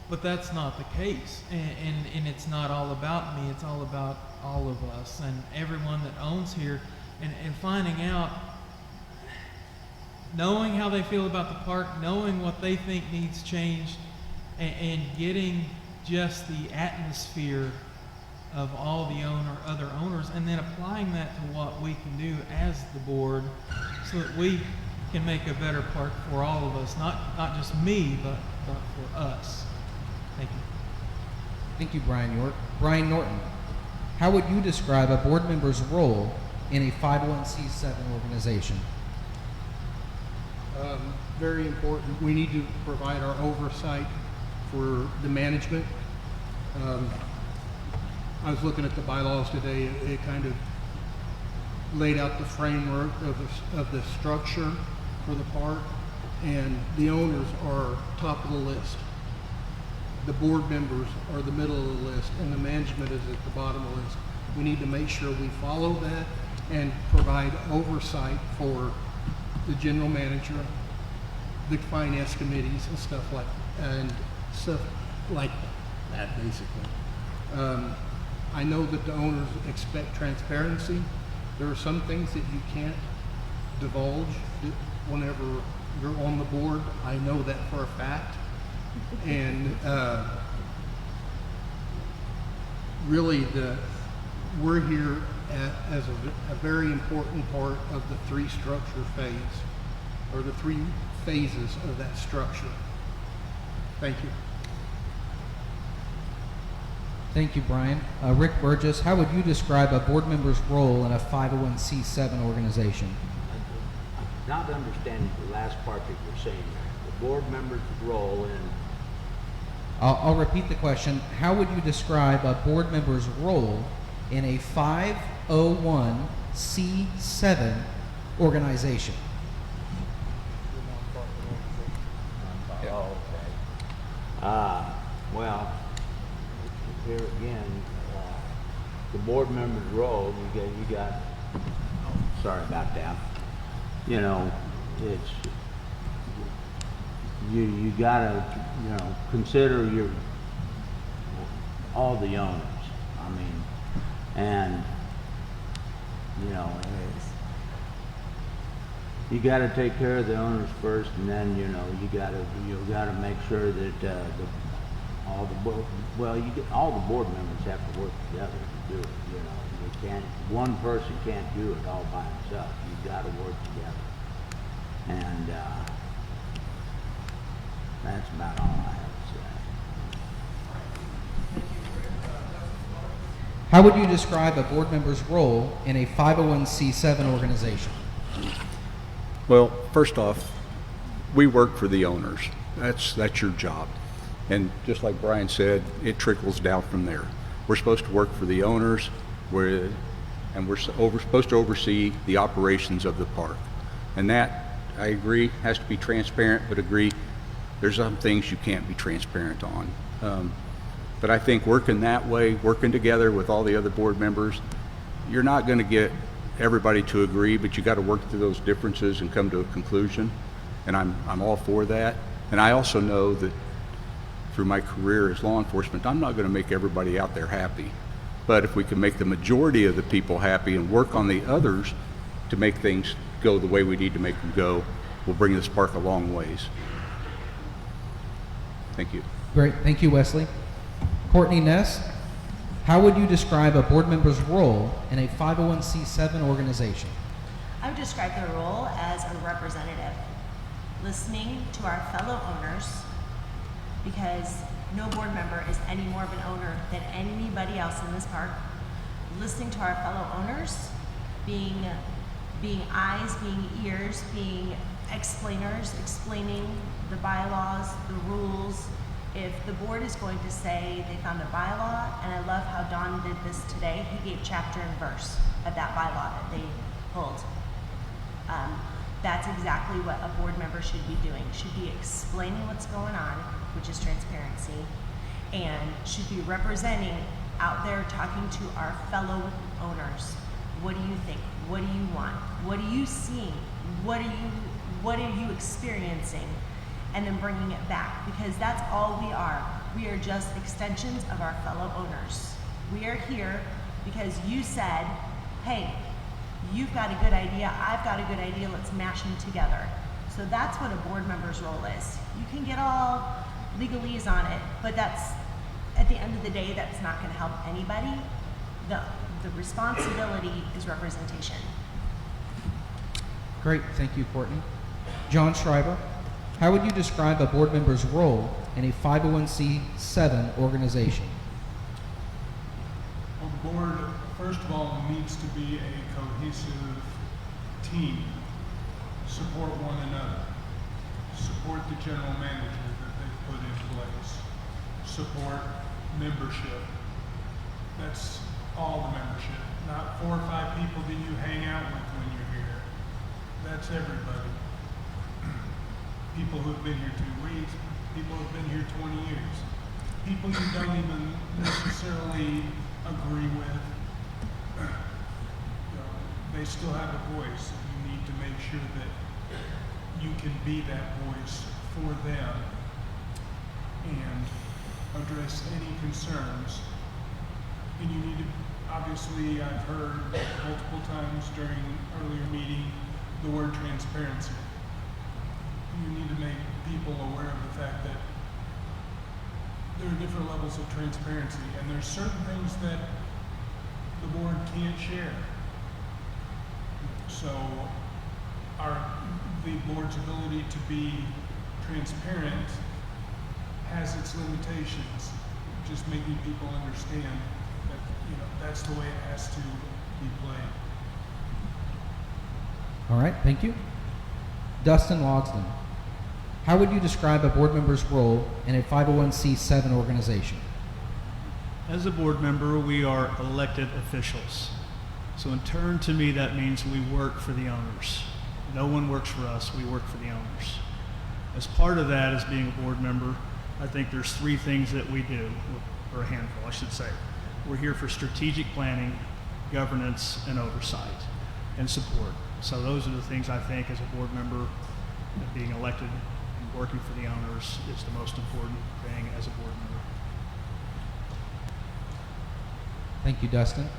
but that's not the case. And it's not all about me, it's all about all of us. And everyone that owns here and finding out, knowing how they feel about the park, knowing what they think needs changed, and getting just the atmosphere of all the other owners, and then applying that to what we can do as the board so that we can make a better park for all of us, not just me, but for us. Thank you. Thank you, Brian York. Brian Norton, how would you describe a board member's role in a 501c7 organization? Very important. We need to provide our oversight for the management. I was looking at the bylaws today. It kind of laid out the framework of the structure for the park, and the owners are top of the list. The board members are the middle of the list, and the management is at the bottom of the list. We need to make sure we follow that and provide oversight for the general manager, the finance committees, and stuff like that, basically. I know that the owners expect transparency. There are some things that you can't divulge whenever you're on the board. I know that for a fact. And really, we're here as a very important part of the three structure phase, or the three phases of that structure. Thank you. Thank you, Brian. Rick Burgess, how would you describe a board member's role in a 501c7 organization? Not understanding the last part that you're saying there. The board member's role in... I'll repeat the question. How would you describe a board member's role in a 501c7 organization? Oh, okay. Well, here again, the board member's role, you got, sorry about that. You know, it's, you gotta, consider all the owners. I mean, and, you gotta take care of the owners first, and then, you gotta make sure that, all the board members have to work together to do it. You can't, one person can't do it all by himself. You got to work together, and that's about all I have to say. How would you describe a board member's role in a 501c7 organization? Well, first off, we work for the owners. That's your job. And just like Brian said, it trickles down from there. We're supposed to work for the owners, we're supposed to oversee the operations of the park. And that, I agree, has to be transparent, but agree there's some things you can't be transparent on. But I think working that way, working together with all the other board members, you're not going to get everybody to agree, but you got to work through those differences and come to a conclusion. And I'm all for that. And I also know that through my career as law enforcement, I'm not going to make everybody out there happy. But if we can make the majority of the people happy and work on the others to make things go the way we need to make them go, we'll bring this park a long ways. Thank you. Great. Thank you, Wesley. Courtney Ness, how would you describe a board member's role in a 501c7 organization? I would describe their role as a representative, listening to our fellow owners, because no board member is any more of an owner than anybody else in this park. Listening to our fellow owners, being eyes, being ears, being explainers, explaining the bylaws, the rules. If the board is going to say they found a bylaw, and I love how Don did this today, he gave chapter and verse of that bylaw that they pulled. That's exactly what a board member should be doing. Should be explaining what's going on, which is transparency, and should be representing out there, talking to our fellow owners. What do you think? What do you want? What are you seeing? What are you experiencing? And then bringing it back, because that's all we are. We are just extensions of our fellow owners. We are here because you said, hey, You've got a good idea, I've got a good idea, let's mash them together. So that's what a board member's role is. You can get all legalese on it, but that's, at the end of the day, that's not gonna help anybody. The responsibility is representation. Great, thank you, Courtney. John Schreiber, how would you describe a board member's role in a 501c7 organization? Well, the board, first of all, needs to be a cohesive team. Support one another. Support the general manager that they've put in place. Support membership. That's all the membership. Not 4 or 5 people that you hang out with when you're here. That's everybody. People who've been here 2 weeks, people who've been here 20 years. People you don't even necessarily agree with. You know, they still have a voice. You need to make sure that you can be that voice for them and address any concerns. And you need to, obviously, I've heard multiple times during earlier meeting the word transparency. You need to make people aware of the fact that there are different levels of transparency, and there's certain things that the board can't share. So the board's ability to be transparent has its limitations. Just making people understand that, you know, that's the way it has to be played. All right, thank you. Dustin Logsdon, how would you describe a board member's role in a 501c7 organization? As a board member, we are elected officials. So in turn, to me, that means we work for the owners. No one works for us, we work for the owners. As part of that, as being a board member, I think there's 3 things that we do, or a handful, I should say. We're here for strategic planning, governance, and oversight, and support. So those are the things I think as a board member, being elected and working for the owners is the most important thing as a board member. Thank you, Dustin.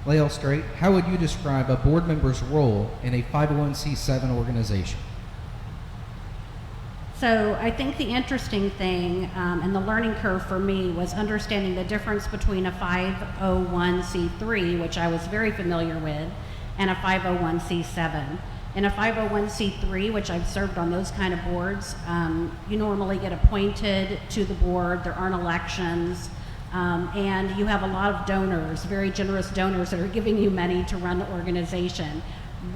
Lael Straight, how would you describe a board member's role in a 501c7 organization? So I think the interesting thing and the learning curve for me was understanding the difference between a 501c3, which I was very familiar with, and a 501c7. In a 501c3, which I've served on those kind of boards, you normally get appointed to the board, there aren't elections, and you have a lot of donors, very generous donors that are giving you money to run the organization.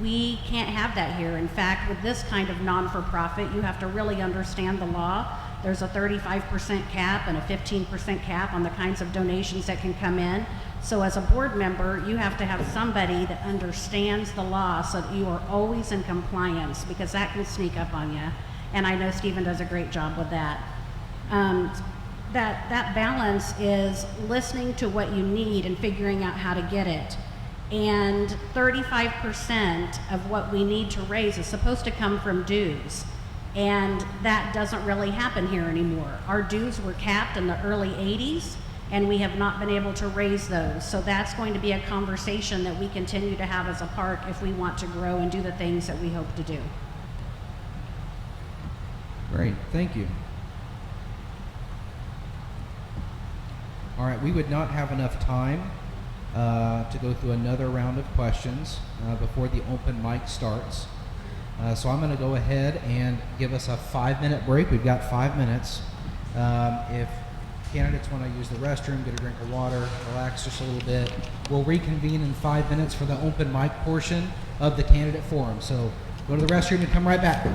We can't have that here. In fact, with this kind of non-for-profit, you have to really understand the law. There's a 35% cap and a 15% cap on the kinds of donations that can come in. So as a board member, you have to have somebody that understands the law so that you are always in compliance, because that can sneak up on you. And I know Stephen does a great job with that. That balance is listening to what you need and figuring out how to get it. And 35% of what we need to raise is supposed to come from dues. And that doesn't really happen here anymore. Our dues were capped in the early 80s, and we have not been able to raise those. So that's going to be a conversation that we continue to have as a park if we want to grow and do the things that we hope to do. Great, thank you. All right, we would not have enough time to go through another round of questions before the open mic starts. So I'm going to go ahead and give us a 5-minute break. We've got 5 minutes. If candidates want to use the restroom, get a drink of water, relax just a little bit, we'll reconvene in 5 minutes for the open mic portion of the candidate forum. So go to the restroom and come right back.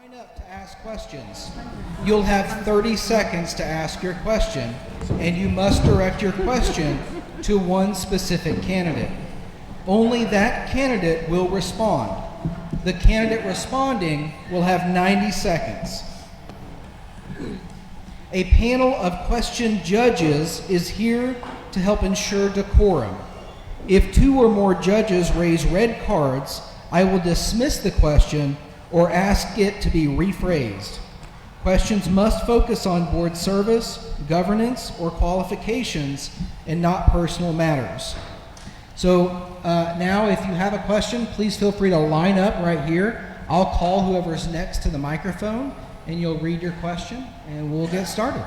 line up to ask questions. You'll have 30 seconds to ask your question, and you must direct your question to one specific candidate. Only that candidate will respond. The candidate responding will have 90 seconds. A panel of question judges is here to help ensure decorum. If 2 or more judges raise red cards, I will dismiss the question or ask it to be rephrased. Questions must focus on board service, governance, or qualifications, and not personal matters. So now if you have a question, please feel free to line up right here. I'll call whoever's next to the microphone, and you'll read your question, and we'll get started.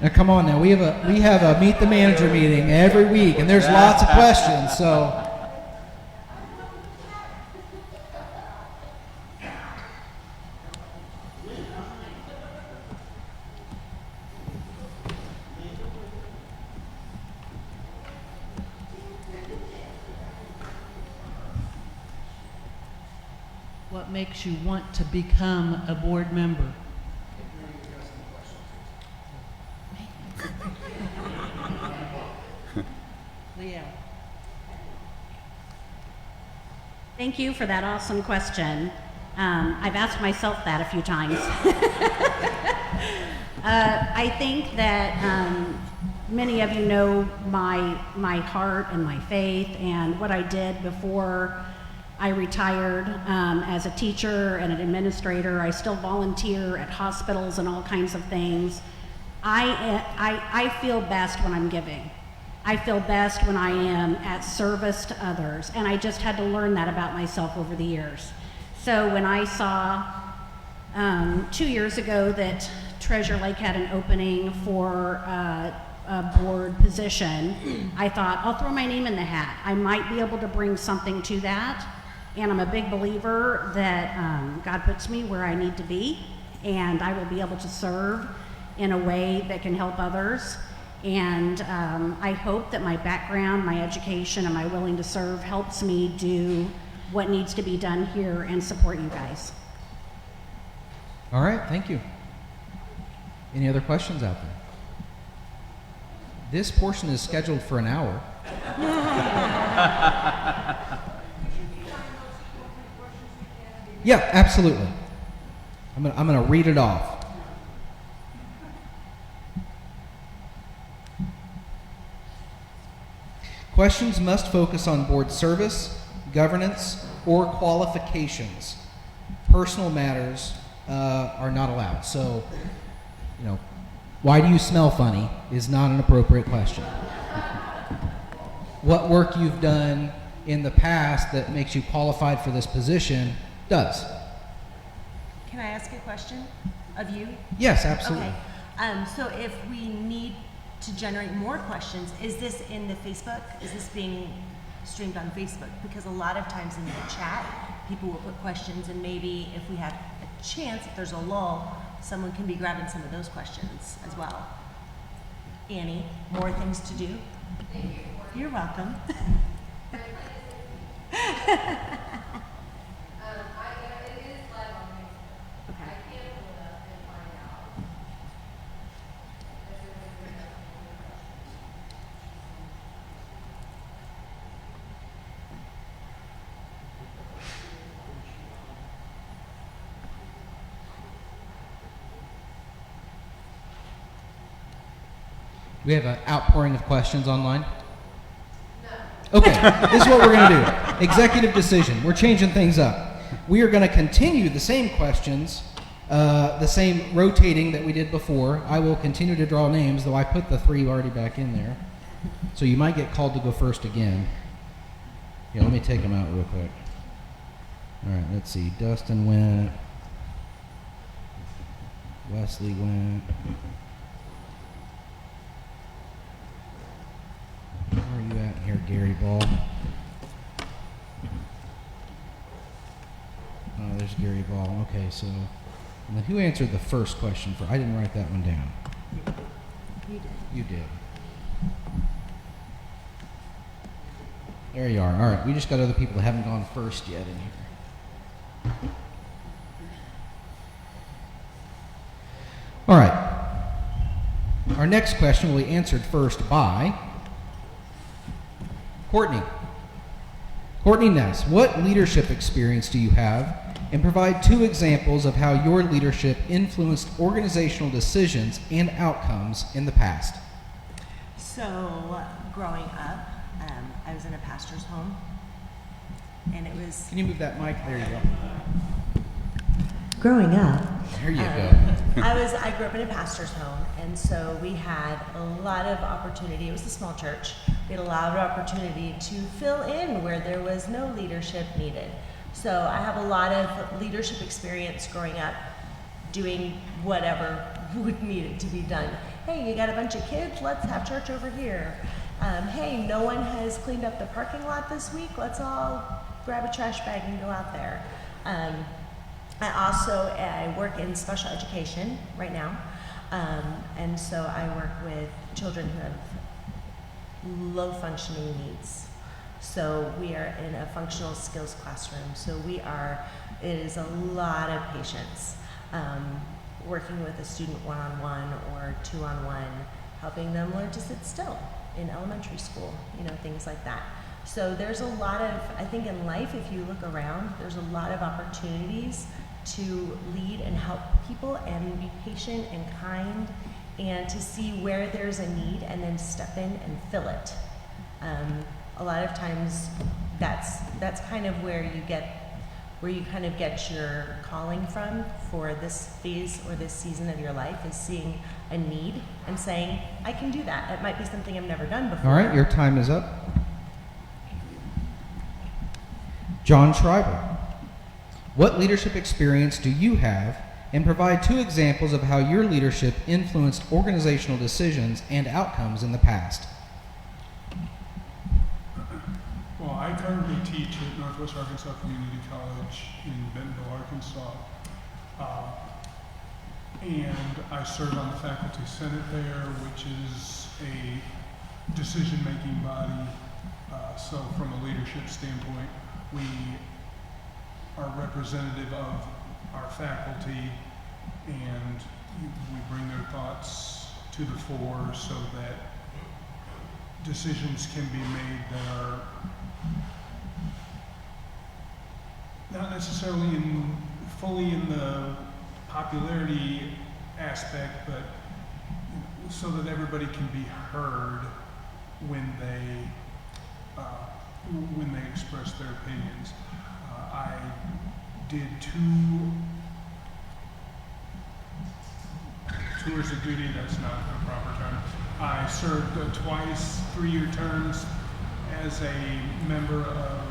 Now come on now, we have a Meet the Manager meeting every week, and there's lots of questions, so. What makes you want to become a board member? Leah. Thank you for that awesome question. I've asked myself that a few times. I think that many of you know my heart and my faith and what I did before I retired as a teacher and an administrator. I still volunteer at hospitals and all kinds of things. I feel best when I'm giving. I feel best when I am at service to others, and I just had to learn that about myself over the years. So when I saw 2 years ago that Treasure Lake had an opening for a board position, I thought, I'll throw my name in the hat. I might be able to bring something to that, and I'm a big believer that God puts me where I need to be, and I will be able to serve in a way that can help others. And I hope that my background, my education, and my willing to serve helps me do what needs to be done here and support you guys. All right, thank you. Any other questions out there? This portion is scheduled for an hour. Yeah, absolutely. I'm gonna read it off. Questions must focus on board service, governance, or qualifications. Personal matters are not allowed. So, why do you smell funny is not an appropriate question. What work you've done in the past that makes you qualified for this position does. Can I ask a question of you? Yes, absolutely. Okay. So if we need to generate more questions, is this in the Facebook? Is this being streamed on Facebook? Because a lot of times in the chat, people will put questions, and maybe if we have a chance, if there's a lull, someone can be grabbing some of those questions as well. Annie, more things to do? Thank you. You're welcome. Do we have an outpouring of questions online? No. Okay, this is what we're going to do. Executive decision. We're changing things up. We are going to continue the same questions, the same rotating that we did before. I will continue to draw names, though I put the 3 already back in there. So you might get called to go first again. Yeah, let me take them out real quick. All right, let's see. Dustin went. Wesley went. Where are you at here, Gary Ball? Oh, there's Gary Ball. Okay, so and then who answered the first question for? I didn't write that one down. You did. You did. There you are. All right, we just got other people that haven't gone first yet in here. All right. Our next question will be answered first by Courtney. Courtney Ness, what leadership experience do you have? And provide 2 examples of how your leadership influenced organizational decisions and outcomes in the past. So, growing up, I was in a pastor's home, and it was... Can you move that mic? There you go. Growing up, There you go. I grew up in a pastor's home, and so we had a lot of opportunity. It was a small church. We had a lot of opportunity to fill in where there was no leadership needed. So I have a lot of leadership experience growing up, doing whatever would needed to be done. Hey, you got a bunch of kids? Let's have church over here. Hey, no one has cleaned up the parking lot this week. Let's all grab a trash bag and go out there. I work in special education right now, and so I work with children who have low functioning needs. So we are in a functional skills classroom. So it is a lot of patience, working with a student one-on-one or two-on-one, helping them learn to sit still in elementary school, things like that. So there's a lot of, I think in life, if you look around, there's a lot of opportunities to lead and help people and be patient and kind and to see where there's a need and then step in and fill it. A lot of times that's kind of where you kind of get your calling from for this phase or this season of your life, is seeing a need and saying, I can do that. It might be something I've never done before. All right, your time is up. John Schreiber, what leadership experience do you have? And provide 2 examples of how your leadership influenced organizational decisions and outcomes in the past. Well, I currently teach at Northwest Arkansas Community College in Bentonville, Arkansas. And I serve on the faculty senate there, which is a decision-making body. So from a leadership standpoint, we are representative of our faculty, and we bring their thoughts to the fore so that decisions can be made that are not necessarily fully in the popularity aspect, but so that everybody can be heard when they express their opinions. I did 2 tours of duty. That's not a proper term. I served twice 3-year terms as a member of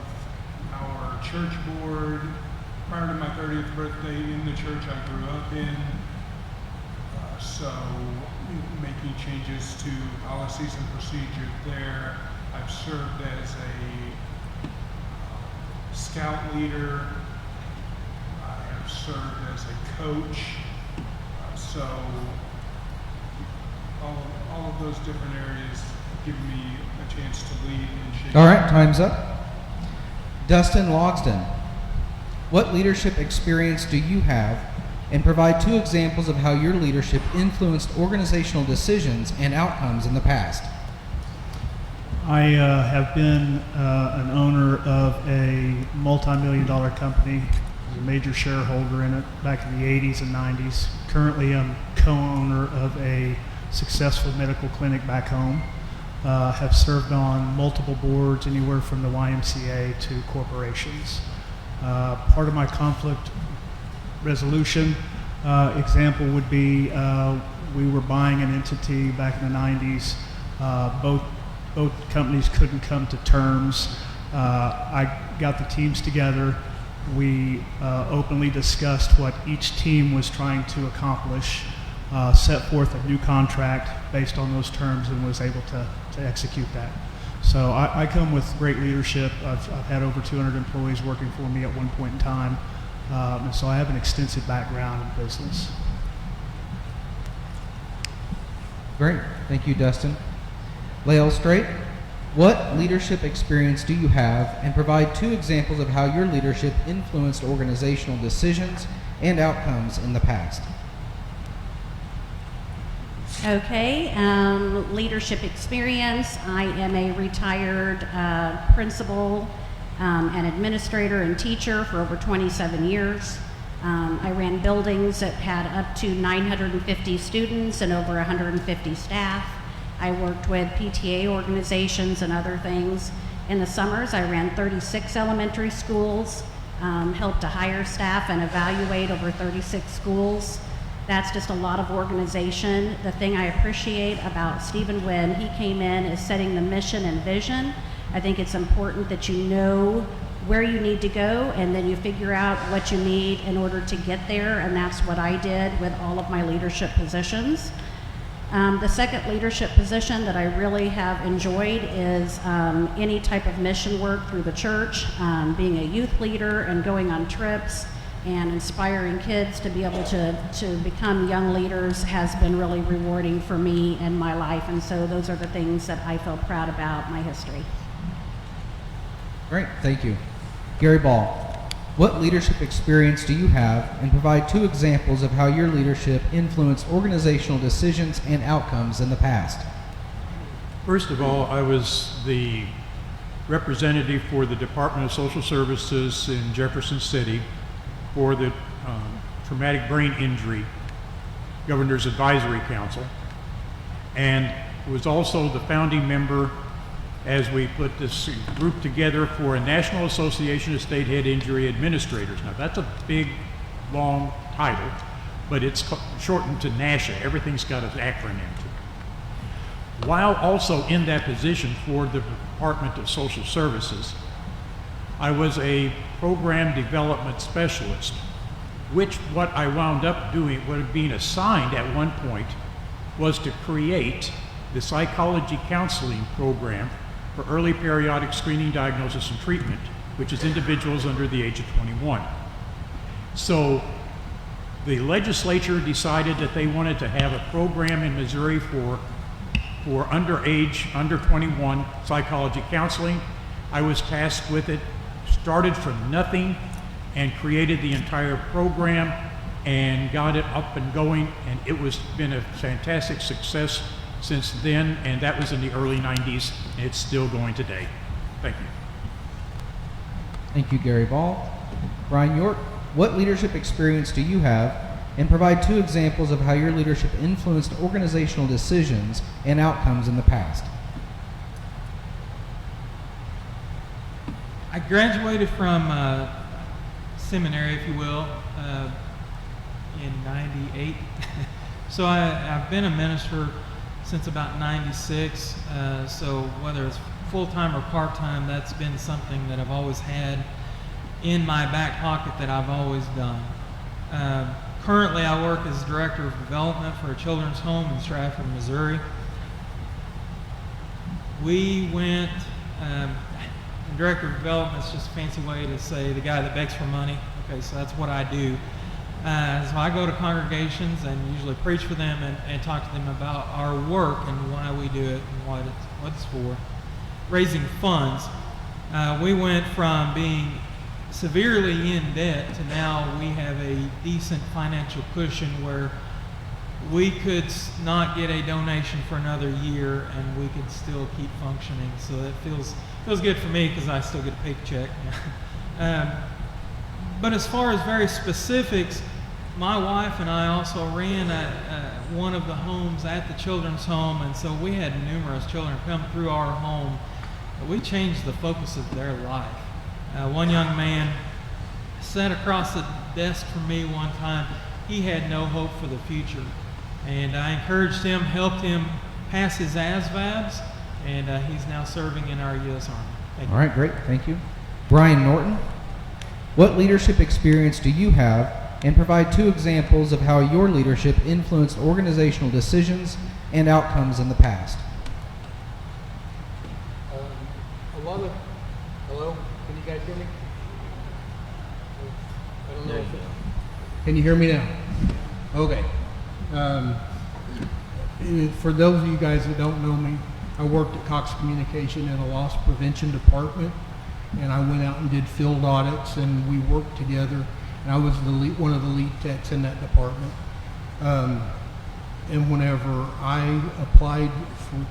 our church board prior to my 30th birthday in the church I grew up in. So making changes to policies and procedures there. I've served as a scout leader. I have served as a coach. So all of those different areas give me a chance to lead and shape. All right, time's up. Dustin Logsdon, what leadership experience do you have? And provide 2 examples of how your leadership influenced organizational decisions and outcomes in the past. I have been an owner of a multi-million-dollar company, was a major shareholder in it back in the 80s and 90s. Currently, I'm co-owner of a successful medical clinic back home. Have served on multiple boards, anywhere from the YMCA to corporations. Part of my conflict resolution example would be we were buying an entity back in the 90s. Both companies couldn't come to terms. I got the teams together. We openly discussed what each team was trying to accomplish, set forth a new contract based on those terms, and was able to execute that. So I come with great leadership. I've had over 200 employees working for me at one point in time. And so I have an extensive background in business. Great. Thank you, Dustin. Lael Strait, What leadership experience do you have, and provide 2 examples of how your leadership influenced organizational decisions and outcomes in the past? Okay, leadership experience. I am a retired principal and administrator and teacher for over 27 years. I ran buildings that had up to 950 students and over 150 staff. I worked with PTA organizations and other things. In the summers, I ran 36 elementary schools, helped to hire staff and evaluate over 36 schools. That's just a lot of organization. The thing I appreciate about Stephen when he came in is setting the mission and vision. I think it's important that you know where you need to go and then you figure out what you need in order to get there, and that's what I did with all of my leadership positions. The second leadership position that I really have enjoyed is any type of mission work through the church, being a youth leader and going on trips and inspiring kids to be able to become young leaders has been really rewarding for me in my life. And so those are the things that I feel proud about my history. Great, thank you. Gary Ball, what leadership experience do you have, and provide 2 examples of how your leadership influenced organizational decisions and outcomes in the past? First of all, I was the representative for the Department of Social Services in Jefferson City for the Traumatic Brain Injury Governor's Advisory Council, and was also the founding member as we put this group together for a National Association of State Head Injury Administrators. Now that's a big, long title, but it's shortened to NASHA. Everything's got an acronym to it. While also in that position for the Department of Social Services, I was a program development specialist, which what I wound up doing, being assigned at one point, was to create the psychology counseling program for early periodic screening, diagnosis, and treatment, which is individuals under the age of 21. So the legislature decided that they wanted to have a program in Missouri for underage, under 21 psychology counseling. I was tasked with it, started from nothing and created the entire program and got it up and going, and it was been a fantastic success since then, and that was in the early 90s, and it's still going today. Thank you. Thank you, Gary Ball. Brian York, what leadership experience do you have, and provide 2 examples of how your leadership influenced organizational decisions and outcomes in the past? I graduated from seminary, if you will, in '98. So I've been a minister since about '96. So whether it's full-time or part-time, that's been something that I've always had in my back pocket that I've always done. Currently, I work as Director of Development for a children's home in Stratford, Missouri. We went, Director of Development is just a fancy way to say the guy that begs for money. Okay, so that's what I do. So I go to congregations and usually preach for them and talk to them about our work and why we do it and what it's for. Raising funds. We went from being severely in debt to now we have a decent financial cushion where we could not get a donation for another year and we could still keep functioning. So it feels good for me because I still get a paycheck. But as far as very specifics, my wife and I also ran one of the homes at the children's home, and so we had numerous children come through our home. We changed the focus of their life. One young man sat across the desk from me one time. He had no hope for the future, and I encouraged him, helped him pass his ASVABs, and he's now serving in our U.S. Army. Thank you. All right, great, thank you. Brian Norton, what leadership experience do you have, and provide 2 examples of how your leadership influenced organizational decisions and outcomes in the past? Hello? Can you guys hear me? I don't know. Can you hear me now? Okay. For those of you guys that don't know me, I worked at Cox Communication in a loss prevention department, and I went out and did field audits, and we worked together. And I was one of the lead techs in that department. And whenever I applied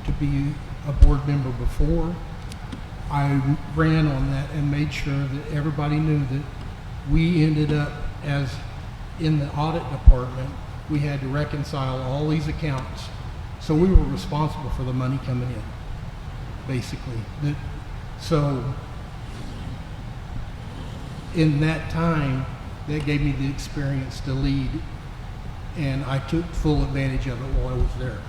to be a board member before, I ran on that and made sure that everybody knew that we ended up as in the audit department, we had to reconcile all these accounts. So we were responsible for the money coming in, basically. So in that time, that gave me the experience to lead, and I took full advantage of it while I was there.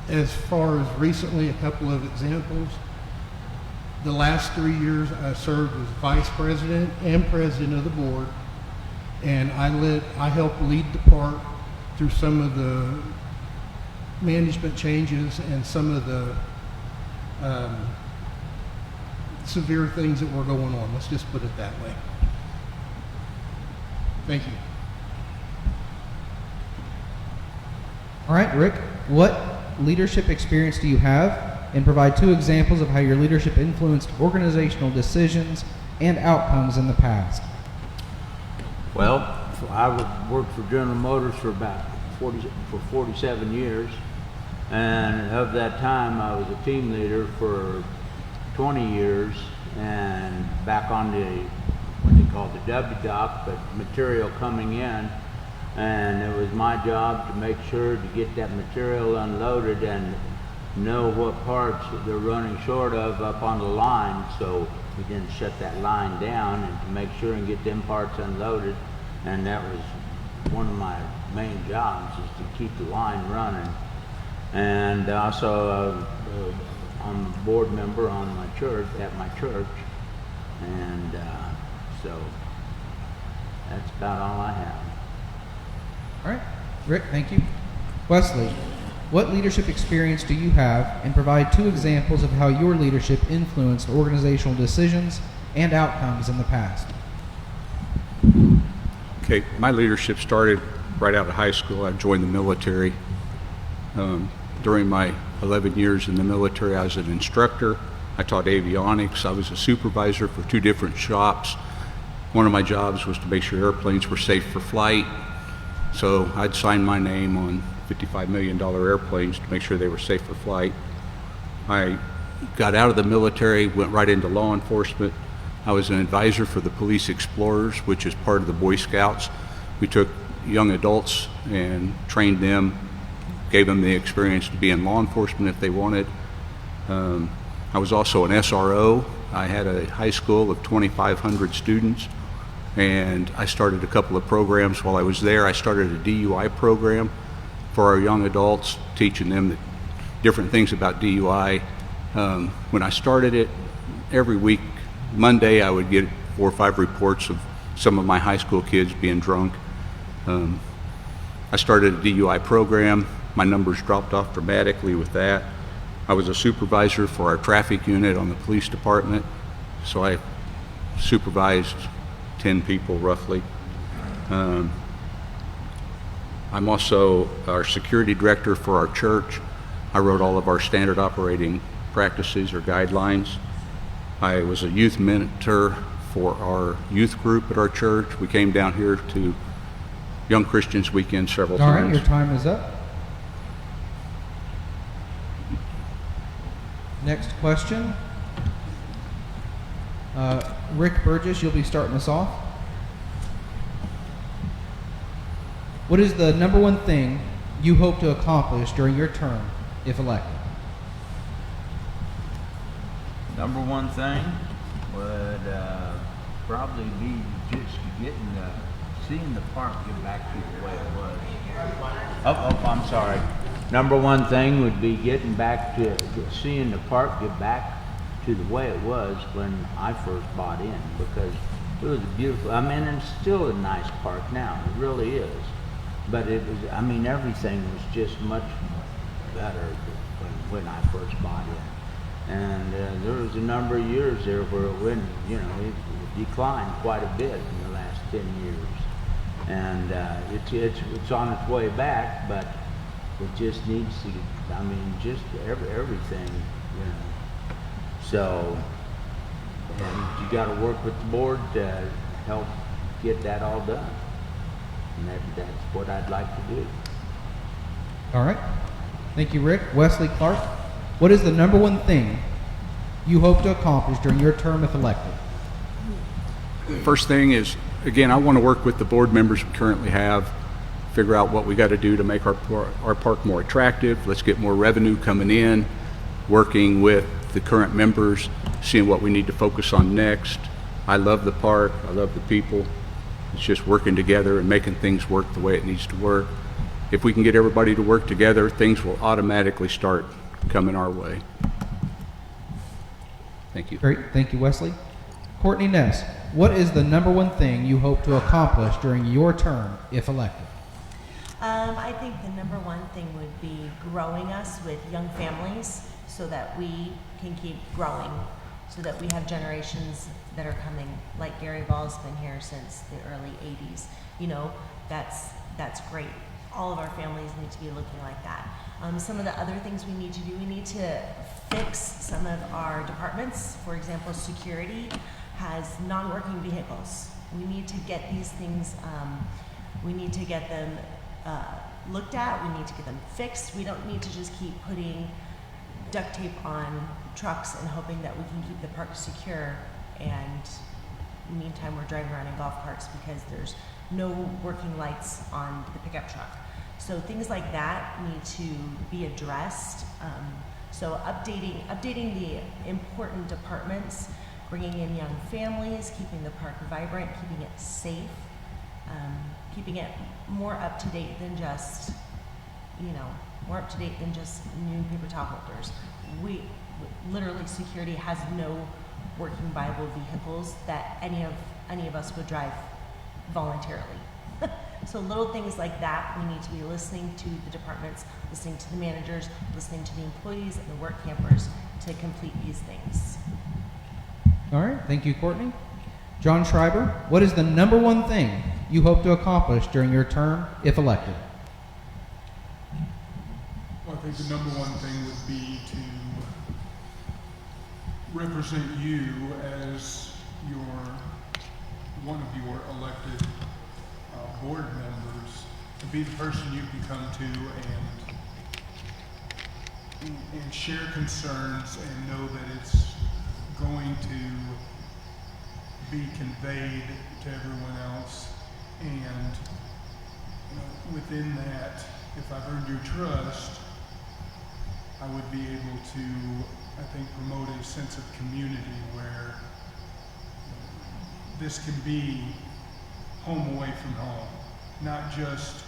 As far as recently, a couple of examples. The last 3 years I served as vice president and president of the board, and I helped lead the park through some of the management changes and some of the severe things that were going on. Let's just put it that way. Thank you. All right, Rick, what leadership experience do you have? And provide 2 examples of how your leadership influenced organizational decisions and outcomes in the past. Well, I worked for General Motors for about 47 years, and of that time I was a team leader for 20 years, and back on the what they call the W dock, but material coming in, and it was my job to make sure to get that material unloaded and know what parts they're running short of up on the line, so we didn't shut that line down, and to make sure and get them parts unloaded. And that was one of my main jobs, is to keep the line running. And also I'm a board member on my church, at my church, and so that's about all I have. All right, Rick, thank you. Wesley, what leadership experience do you have, and provide 2 examples of how your leadership influenced organizational decisions and outcomes in the past? Okay, my leadership started right out of high school. I joined the military. During my 11 years in the military, I was an instructor. I taught avionics. I was a supervisor for 2 different shops. One of my jobs was to make sure airplanes were safe for flight. So I'd sign my name on $55 million airplanes to make sure they were safe for flight. I got out of the military, went right into law enforcement. I was an advisor for the Police Explorers, which is part of the Boy Scouts. We took young adults and trained them, gave them the experience to be in law enforcement if they wanted. I was also an SRO. I had a high school of 2,500 students, and I started a couple of programs while I was there. I started a DUI program for our young adults, teaching them different things about DUI. When I started it, every week, Monday, I would get 4 or 5 reports of some of my high school kids being drunk. I started a DUI program. My numbers dropped off dramatically with that. I was a supervisor for our traffic unit on the police department, so I supervised 10 people roughly. I'm also our security director for our church. I wrote all of our standard operating practices or guidelines. I was a youth mentor for our youth group at our church. We came down here to Young Christians Weekend several times. All right, your time is up. Next question. Rick Burgess, you'll be starting us off. What is the number one thing you hope to accomplish during your term, if elected? Number one thing would probably be just seeing the park get back to the way it was. I'm sorry. Number one thing would be getting back to seeing the park get back to the way it was when I first bought in, because it was beautiful. I mean, it's still a nice park now. It really is. But it was, I mean, everything was just much better when I first bought in. And there was a number of years there where it went, it declined quite a bit in the last 10 years. And it's on its way back, but It just needs to, I mean, just everything, you know. So, and you gotta work with the board to help get that all done. And that's what I'd like to do. All right. Thank you, Rick. Wesley Clark, what is the number one thing you hope to accomplish during your term if elected? First thing is, again, I want to work with the board members we currently have, figure out what we got to do to make our park more attractive. Let's get more revenue coming in, working with the current members, seeing what we need to focus on next. I love the park. I love the people. It's just working together and making things work the way it needs to work. If we can get everybody to work together, things will automatically start coming our way. Thank you. Great. Thank you, Wesley. Courtney Ness, what is the number one thing you hope to accomplish during your term if elected? I think the number one thing would be growing us with young families so that we can keep growing, so that we have generations that are coming, like Gary Ball's been here since the early 80s. You know, that's great. All of our families need to be looking like that. Some of the other things we need to do, we need to fix some of our departments. For example, security has non-working vehicles. We need to get these things, we need to get them looked at, we need to get them fixed. We don't need to just keep putting duct tape on trucks and hoping that we can keep the park secure, and in the meantime we're driving around in golf carts because there's no working lights on the pickup truck. So things like that need to be addressed. So updating the important departments, bringing in young families, keeping the park vibrant, keeping it safe, keeping it more up to date than just, more up to date than just new paper towel holders. We literally, security has no working viable vehicles that any of us would drive voluntarily. So little things like that, we need to be listening to the departments, listening to the managers, listening to the employees and the work campers to complete these things. All right. Thank you, Courtney. John Schreiber, what is the number one thing you hope to accomplish during your term if elected? Well, I think the number one thing would be to represent you as one of your elected board members, to be the person you can come to and share concerns and know that it's going to be conveyed to everyone else. And within that, if I've earned your trust, I would be able to, I think, promote a sense of community where this can be home away from home, not just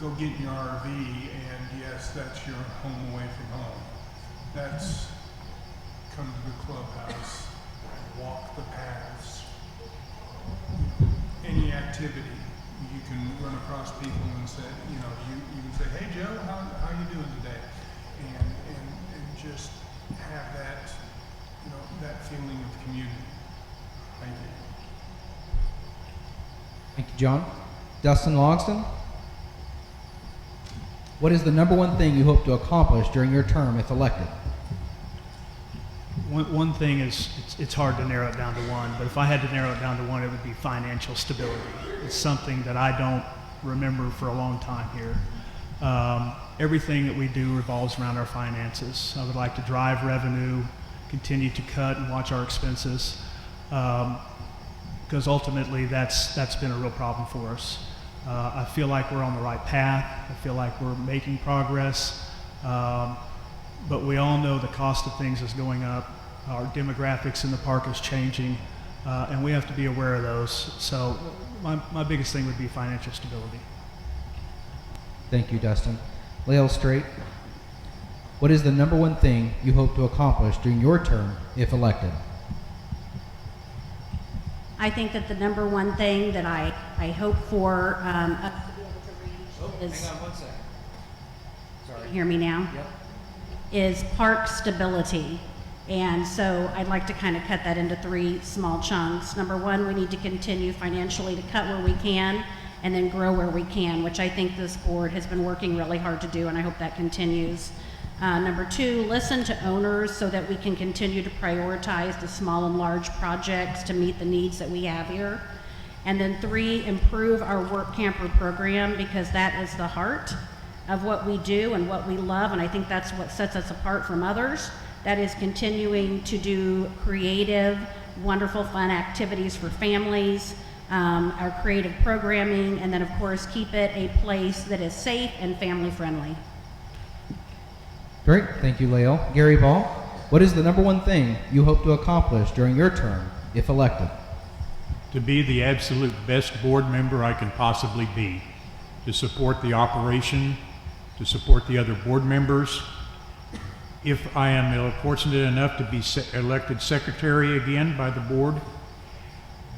go get in your RV and yes, that's your home away from home. That's come to the clubhouse, walk the paths, any activity. You can run across people and say, you can say, hey Joe, how you doing today? And just have that, that feeling of community. Thank you. Thank you, John. Dustin Logston, what is the number one thing you hope to accomplish during your term if elected? One thing is, it's hard to narrow it down to one, but if I had to narrow it down to one, it would be financial stability. It's something that I don't remember for a long time here. Everything that we do revolves around our finances. I would like to drive revenue, continue to cut and watch our expenses, because ultimately that's been a real problem for us. I feel like we're on the right path. I feel like we're making progress, but we all know the cost of things is going up. Our demographics in the park is changing, and we have to be aware of those. So my biggest thing would be financial stability. Thank you, Dustin. Lael Strait, what is the number one thing you hope to accomplish during your term if elected? I think that the number one thing that I hope for us to be able to reach is... Hang on one second. Sorry. Hear me now? Yep. Is park stability. And so I'd like to kind of cut that into three small chunks. Number one, we need to continue financially to cut where we can and then grow where we can, which I think this board has been working really hard to do, and I hope that continues. Number 2, listen to owners so that we can continue to prioritize the small and large projects to meet the needs that we have here. And then 3, improve our work camper program, because that is the heart of what we do and what we love, and I think that's what sets us apart from others. That is continuing to do creative, wonderful, fun activities for families, our creative programming, and then of course keep it a place that is safe and family friendly. Great, thank you, Lael. Gary Ball, what is the number one thing you hope to accomplish during your term, if elected? To be the absolute best board member I can possibly be, to support the operation, to support the other board members. If I am fortunate enough to be elected secretary again by the board,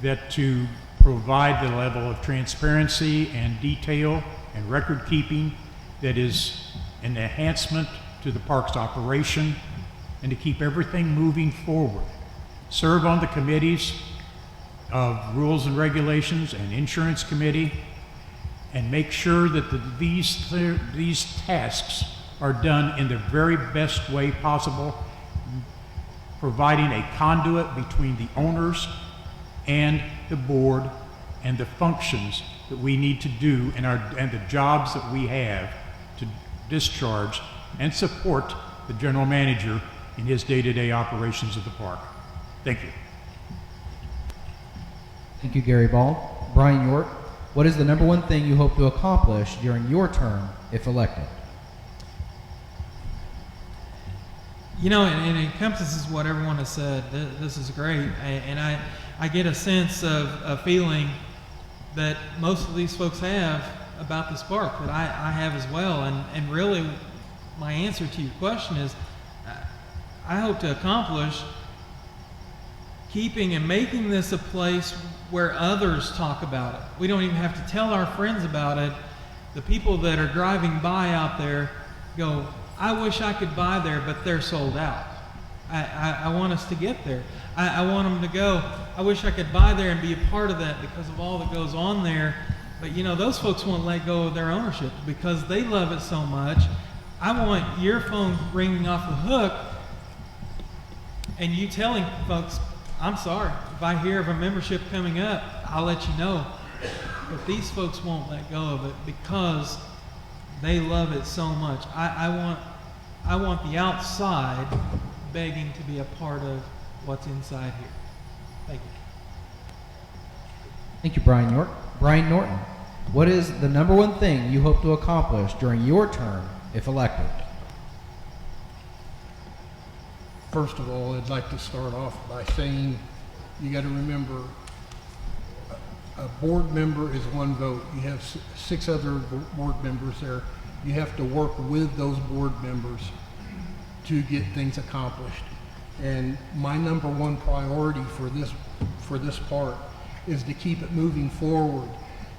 that to provide the level of transparency and detail and record keeping that is an enhancement to the park's operation, and to keep everything moving forward. Serve on the committees of Rules and Regulations and Insurance Committee, and make sure that these tasks are done in the very best way possible, providing a conduit between the owners and the board and the functions that we need to do and the jobs that we have to discharge and support the general manager in his day-to-day operations of the park. Thank you. Thank you, Gary Ball. Brian York, what is the number one thing you hope to accomplish during your term, if elected? You know, and it encompasses what everyone has said. This is great, and I get a sense of a feeling that most of these folks have about this park, that I have as well, and really my answer to your question is I hope to accomplish keeping and making this a place where others talk about it. We don't even have to tell our friends about it. The people that are driving by out there go, I wish I could buy there, but they're sold out. I want us to get there. I want them to go, I wish I could buy there and be a part of that because of all that goes on there. But you know, those folks won't let go of their ownership because they love it so much. I want your phone ringing off the hook and you telling folks, I'm sorry, if I hear of a membership coming up, I'll let you know. But these folks won't let go of it because they love it so much. I want the outside begging to be a part of what's inside here. Thank you. Thank you, Brian York. Brian Norton, what is the number one thing you hope to accomplish during your term, if elected? First of all, I'd like to start off by saying you got to remember a board member is one vote. You have 6 other board members there. You have to work with those board members to get things accomplished. And my number one priority for this park is to keep it moving forward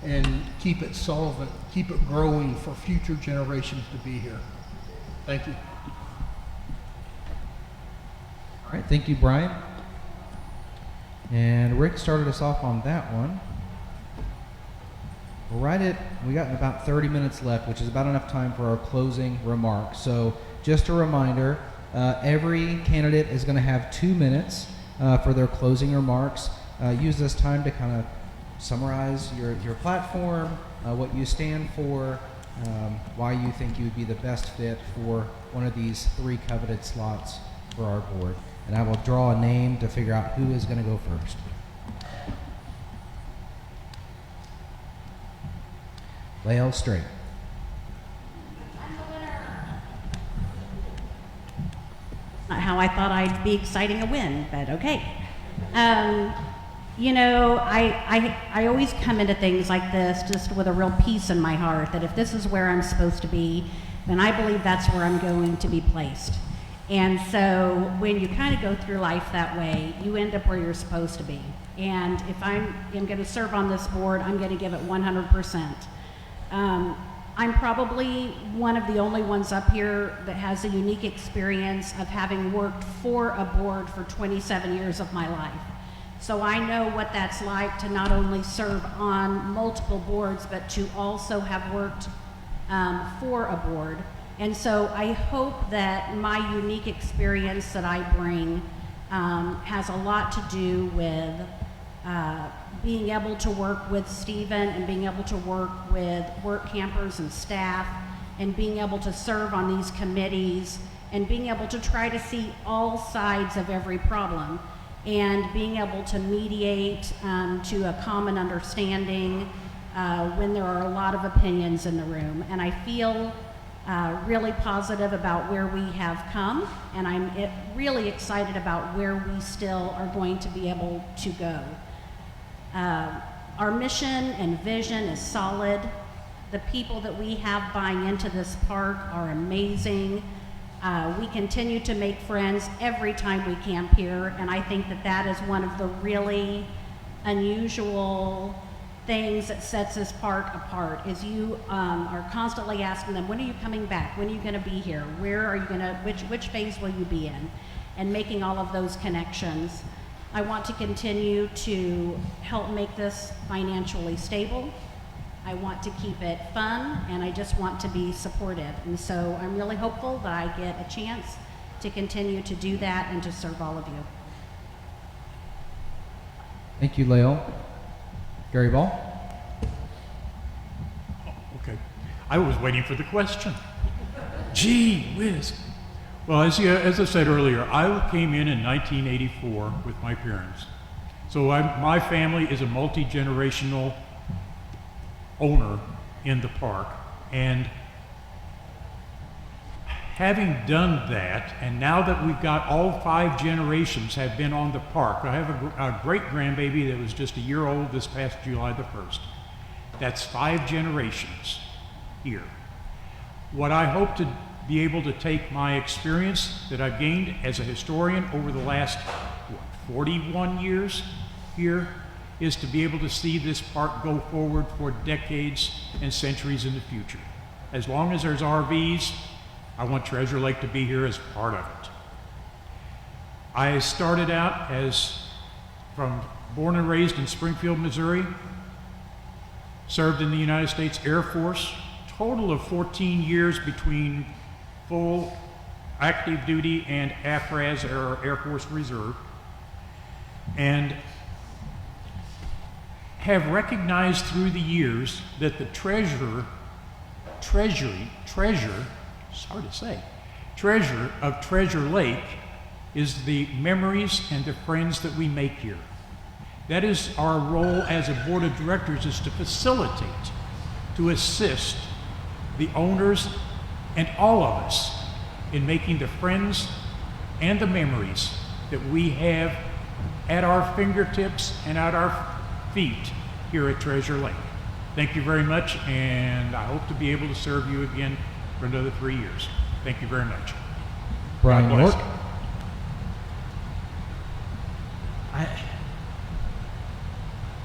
and keep it solvent, keep it growing for future generations to be here. Thank you. All right, thank you, Brian. And Rick started us off on that one. We got about 30 minutes left, which is about enough time for our closing remarks. So just a reminder, every candidate is going to have 2 minutes for their closing remarks. Use this time to kind of summarize your platform, what you stand for, why you think you would be the best fit for one of these 3 coveted slots for our board. And I will draw a name to figure out who is going to go first. Lael Straight. Not how I thought I'd be exciting a win, but okay. You know, I always come into things like this just with a real peace in my heart that if this is where I'm supposed to be, then I believe that's where I'm going to be placed. And so when you kind of go through life that way, you end up where you're supposed to be. And if I'm going to serve on this board, I'm going to give it 100%. I'm probably one of the only ones up here that has a unique experience of having worked for a board for 27 years of my life. So I know what that's like to not only serve on multiple boards, but to also have worked for a board. And so I hope that my unique experience that I bring has a lot to do with being able to work with Stephen and being able to work with work campers and staff and being able to serve on these committees and being able to try to see all sides of every problem and being able to mediate to a common understanding when there are a lot of opinions in the room. And I feel really positive about where we have come, and I'm really excited about where we still are going to be able to go. Our mission and vision is solid. The people that we have buying into this park are amazing. We continue to make friends every time we camp here, and I think that that is one of the really unusual things that sets this park apart, is you are constantly asking them, when are you coming back? When are you going to be here? Where are you going to, which phase will you be in? And making all of those connections. I want to continue to help make this financially stable. I want to keep it fun, and I just want to be supportive. And so I'm really hopeful that I get a chance to continue to do that and to serve all of you. Thank you, Lael. Gary Ball? Okay. I was waiting for the question. Gee whiz. Well, as I said earlier, I came in 1984 with my parents. So my family is a multi-generational owner in the park. And having done that, and now that we've got all 5 generations have been on the park, I have a great-grandbaby that was just a year old this past July the 1st. That's 5 generations here. What I hope to be able to take my experience that I've gained as a historian over the last 41 years here is to be able to see this park go forward for decades and centuries in the future. As long as there's RVs, I want Treasure Lake to be here as part of it. I started out born and raised in Springfield, Missouri, served in the United States Air Force, total of 14 years between full active duty and AFRAS, or Air Force Reserve, and have recognized through the years that the treasure of Treasure Lake is the memories and the friends that we make here. That is our role as a board of directors, is to facilitate, to assist the owners and all of us in making the friends and the memories that we have at our fingertips and at our feet here at Treasure Lake. Thank you very much, and I hope to be able to serve you again for another 3 years. Thank you very much. Brian God bless. York?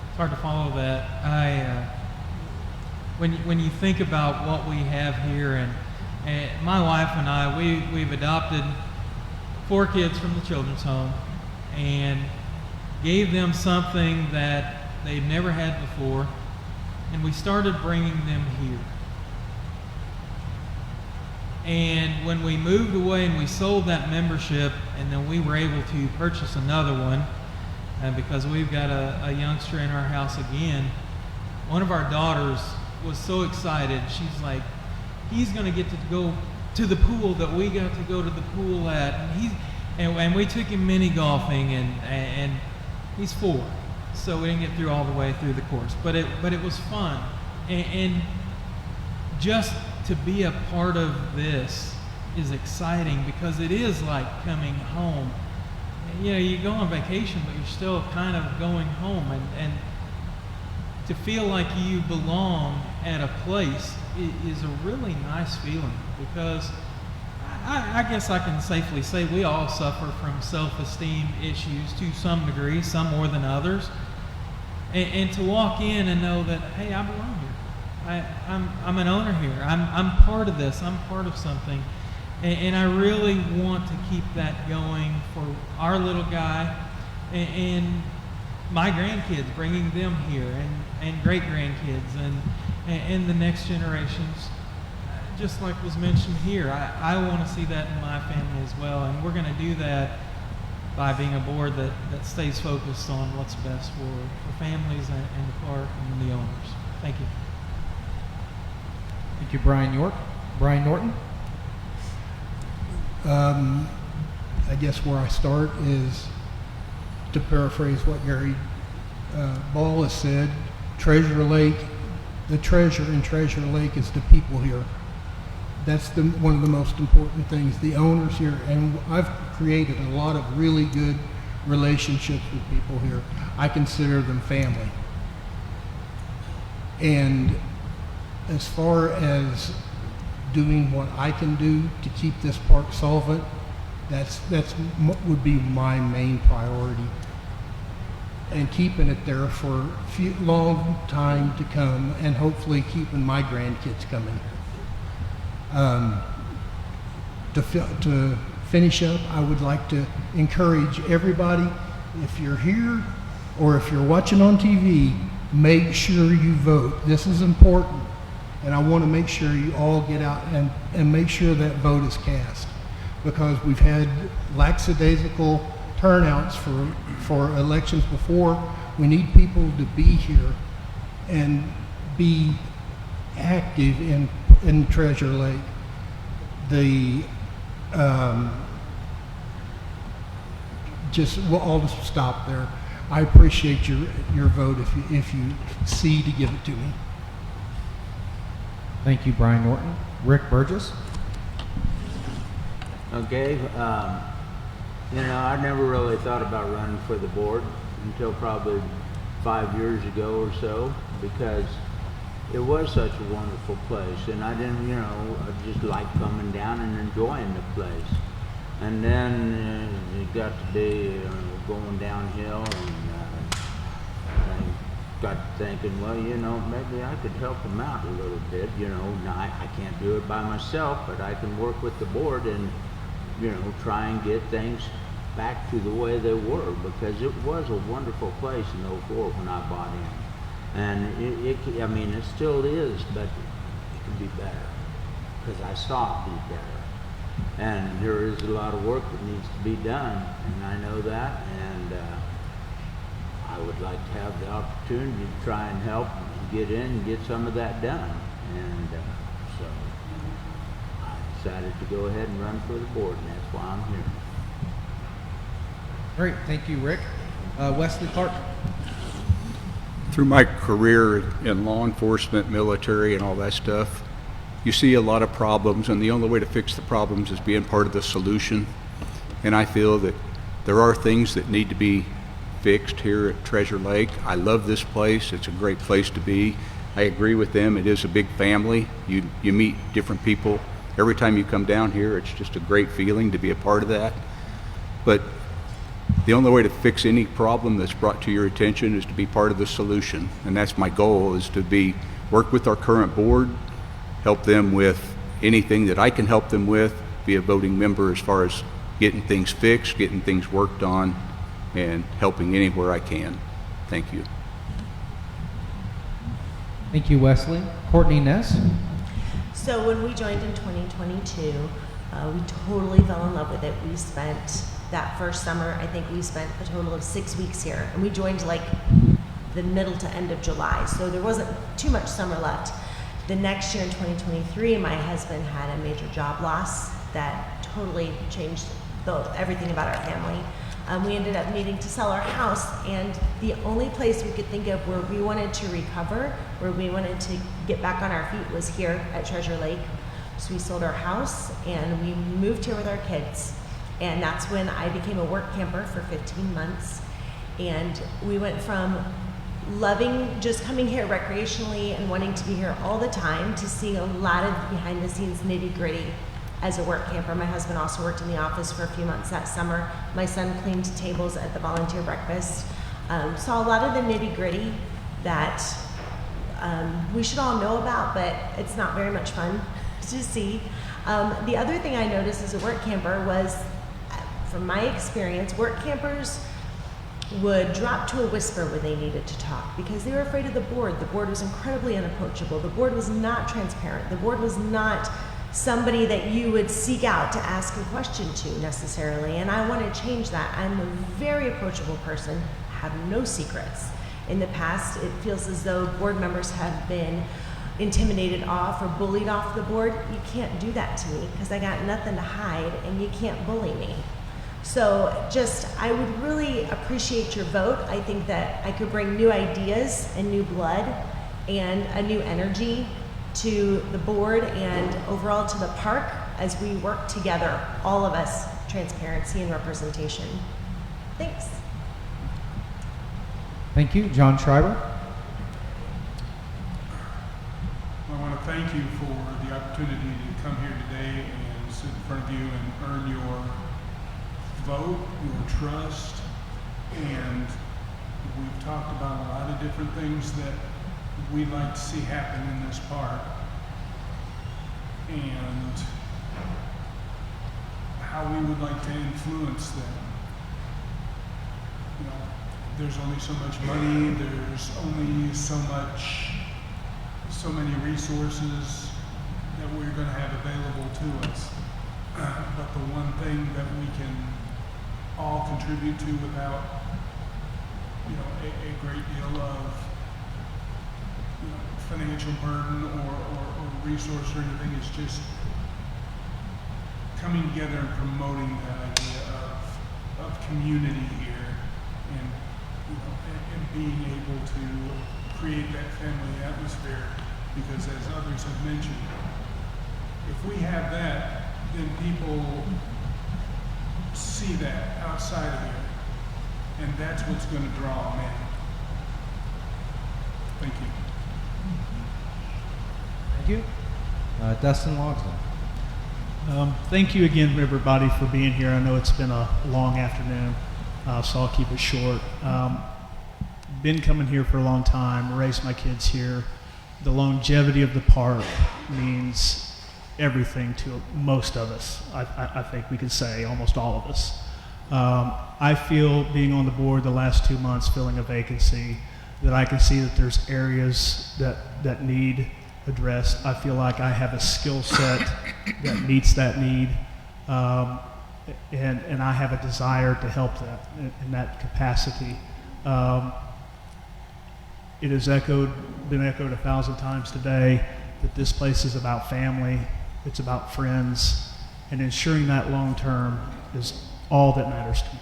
It's hard to follow that. When you think about what we have here, and my wife and I, we've adopted 4 kids from the children's home and gave them something that they've never had before, and we started bringing them here. And when we moved away and we sold that membership, and then we were able to purchase another one, because we've got a youngster in our house again, one of our daughters was so excited. She's like, he's going to get to go to the pool that we got to go to the pool at. And we took him mini golfing, and he's 4, so we didn't get through all the way through the course. But it was fun, and just to be a part of this is exciting, because it is like coming home. You know, you go on vacation, but you're still kind of going home, and to feel like you belong at a place is a really nice feeling, because I guess I can safely say we all suffer from self-esteem issues to some degree, some more than others. And to walk in and know that, hey, I belong here. I'm an owner here. I'm part of this. I'm part of something. And I really want to keep that going for our little guy. And my grandkids, bringing them here, and great grandkids, and the next generations. Just like was mentioned here, I want to see that in my family as well, and we're going to do that by being a board that stays focused on what's best for families and the park and the owners. Thank you. Thank you, Brian York. Brian Norton? I guess where I start is to paraphrase what Gary Ball has said. Treasure Lake, the treasure in Treasure Lake is the people here. That's one of the most important things, the owners here. And I've created a lot of really good relationships with people here. I consider them family. And as far as doing what I can do to keep this park solvent, that's would be my main priority. And keeping it there for a long time to come, and hopefully keeping my grandkids coming. To finish up, I would like to encourage everybody, if you're here or if you're watching on TV, make sure you vote. This is important, and I want to make sure you all get out and make sure that vote is cast, because we've had lackadaisical turnouts for elections before. We need people to be here and be active in Treasure Lake. I'll just stop there. I appreciate your vote if you see to give it to me. Thank you, Brian Norton. Rick Burgess? Okay, I never really thought about running for the board until probably 5 years ago or so, because it was such a wonderful place, and I didn't, I just liked coming down and enjoying the place. And then it got to be going downhill, and I got to thinking, well, maybe I could help them out a little bit. Now I can't do it by myself, but I can work with the board and, try and get things back to the way they were, because it was a wonderful place in '04 when I bought in. And it still is, but it can be better, because I saw it be better. And there is a lot of work that needs to be done, and I know that, and I would like to have the opportunity to try and help and get in and get some of that done. And so I decided to go ahead and run for the board, and that's why I'm here. Great, thank you, Rick. Wesley Clark? Through my career in law enforcement, military, and all that stuff, you see a lot of problems, and the only way to fix the problems is being part of the solution. And I feel that there are things that need to be fixed here at Treasure Lake. I love this place. It's a great place to be. I agree with them. It is a big family. You meet different people. Every time you come down here, it's just a great feeling to be a part of that. But the only way to fix any problem that's brought to your attention is to be part of the solution. And that's my goal, is to work with our current board, help them with anything that I can help them with, be a voting member as far as getting things fixed, getting things worked on, and helping anywhere I can. Thank you. Thank you, Wesley. Courtney Ness? So when we joined in 2022, we totally fell in love with it. We spent that first summer, I think we spent a total of 6 weeks here, and we joined like the middle to end of July, so there wasn't too much summer left. The next year in 2023, my husband had a major job loss that totally changed everything about our family. We ended up needing to sell our house, and the only place we could think of where we wanted to recover, where we wanted to get back on our feet, was here at Treasure Lake. So we sold our house and we moved here with our kids. And that's when I became a work camper for 15 months. And we went from loving just coming here recreationally and wanting to be here all the time to seeing a lot of behind the scenes nitty gritty as a work camper. My husband also worked in the office for a few months that summer. My son cleaned tables at the volunteer breakfast. Saw a lot of the nitty gritty that we should all know about, but it's not very much fun to see. The other thing I noticed as a work camper was, from my experience, work campers would drop to a whisper when they needed to talk because they were afraid of the board. The board was incredibly unapproachable. The board was not transparent. The board was not somebody that you would seek out to ask a question to necessarily, and I want to change that. I'm a very approachable person, have no secrets. In the past, it feels as though board members have been intimidated off or bullied off the board. You can't do that to me because I got nothing to hide, and you can't bully me. So I would really appreciate your vote. I think that I could bring new ideas and new blood and a new energy to the board and overall to the park as we work together, all of us, transparency and representation. Thanks. Thank you. John Schreiber. I want to thank you for the opportunity to come here today and sit in front of you and earn your vote, your trust, and we've talked about a lot of different things that we'd like to see happen in this park and how we would like to influence them. You know, there's only so much money, there's only so many resources that we're going to have available to us. But the one thing that we can all contribute to without, a great deal of, financial burden or resource or anything, is just coming together and promoting that idea of community here and, and being able to create that family atmosphere. Because as others have mentioned, if we have that, then people see that outside of here, and that's what's going to draw them in. Thank you. Thank you. Dustin Logsdon. Thank you again, everybody, for being here. I know it's been a long afternoon, so I'll keep it short. Been coming here for a long time, raised my kids here. The longevity of the park means everything to most of us. I think we could say almost all of us. I feel, being on the board the last 2 months, filling a vacancy, that I can see that there's areas that need addressed. I feel like I have a skill set that meets that need, and I have a desire to help that in that capacity. It has been echoed 1,000 times today that this place is about family, it's about friends, and ensuring that long term is all that matters to me.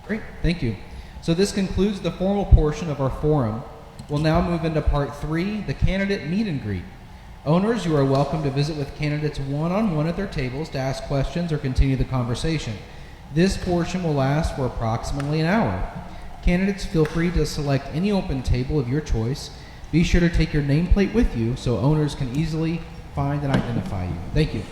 Great, thank you. So this concludes the formal portion of our forum. We'll now move into part 3, the candidate meet and greet. Owners, you are welcome to visit with candidates one-on-one at their tables to ask questions or continue the conversation. This portion will last for approximately an hour. Candidates, feel free to select any open table of your choice. Be sure to take your nameplate with you so owners can easily find and identify you. Thank you.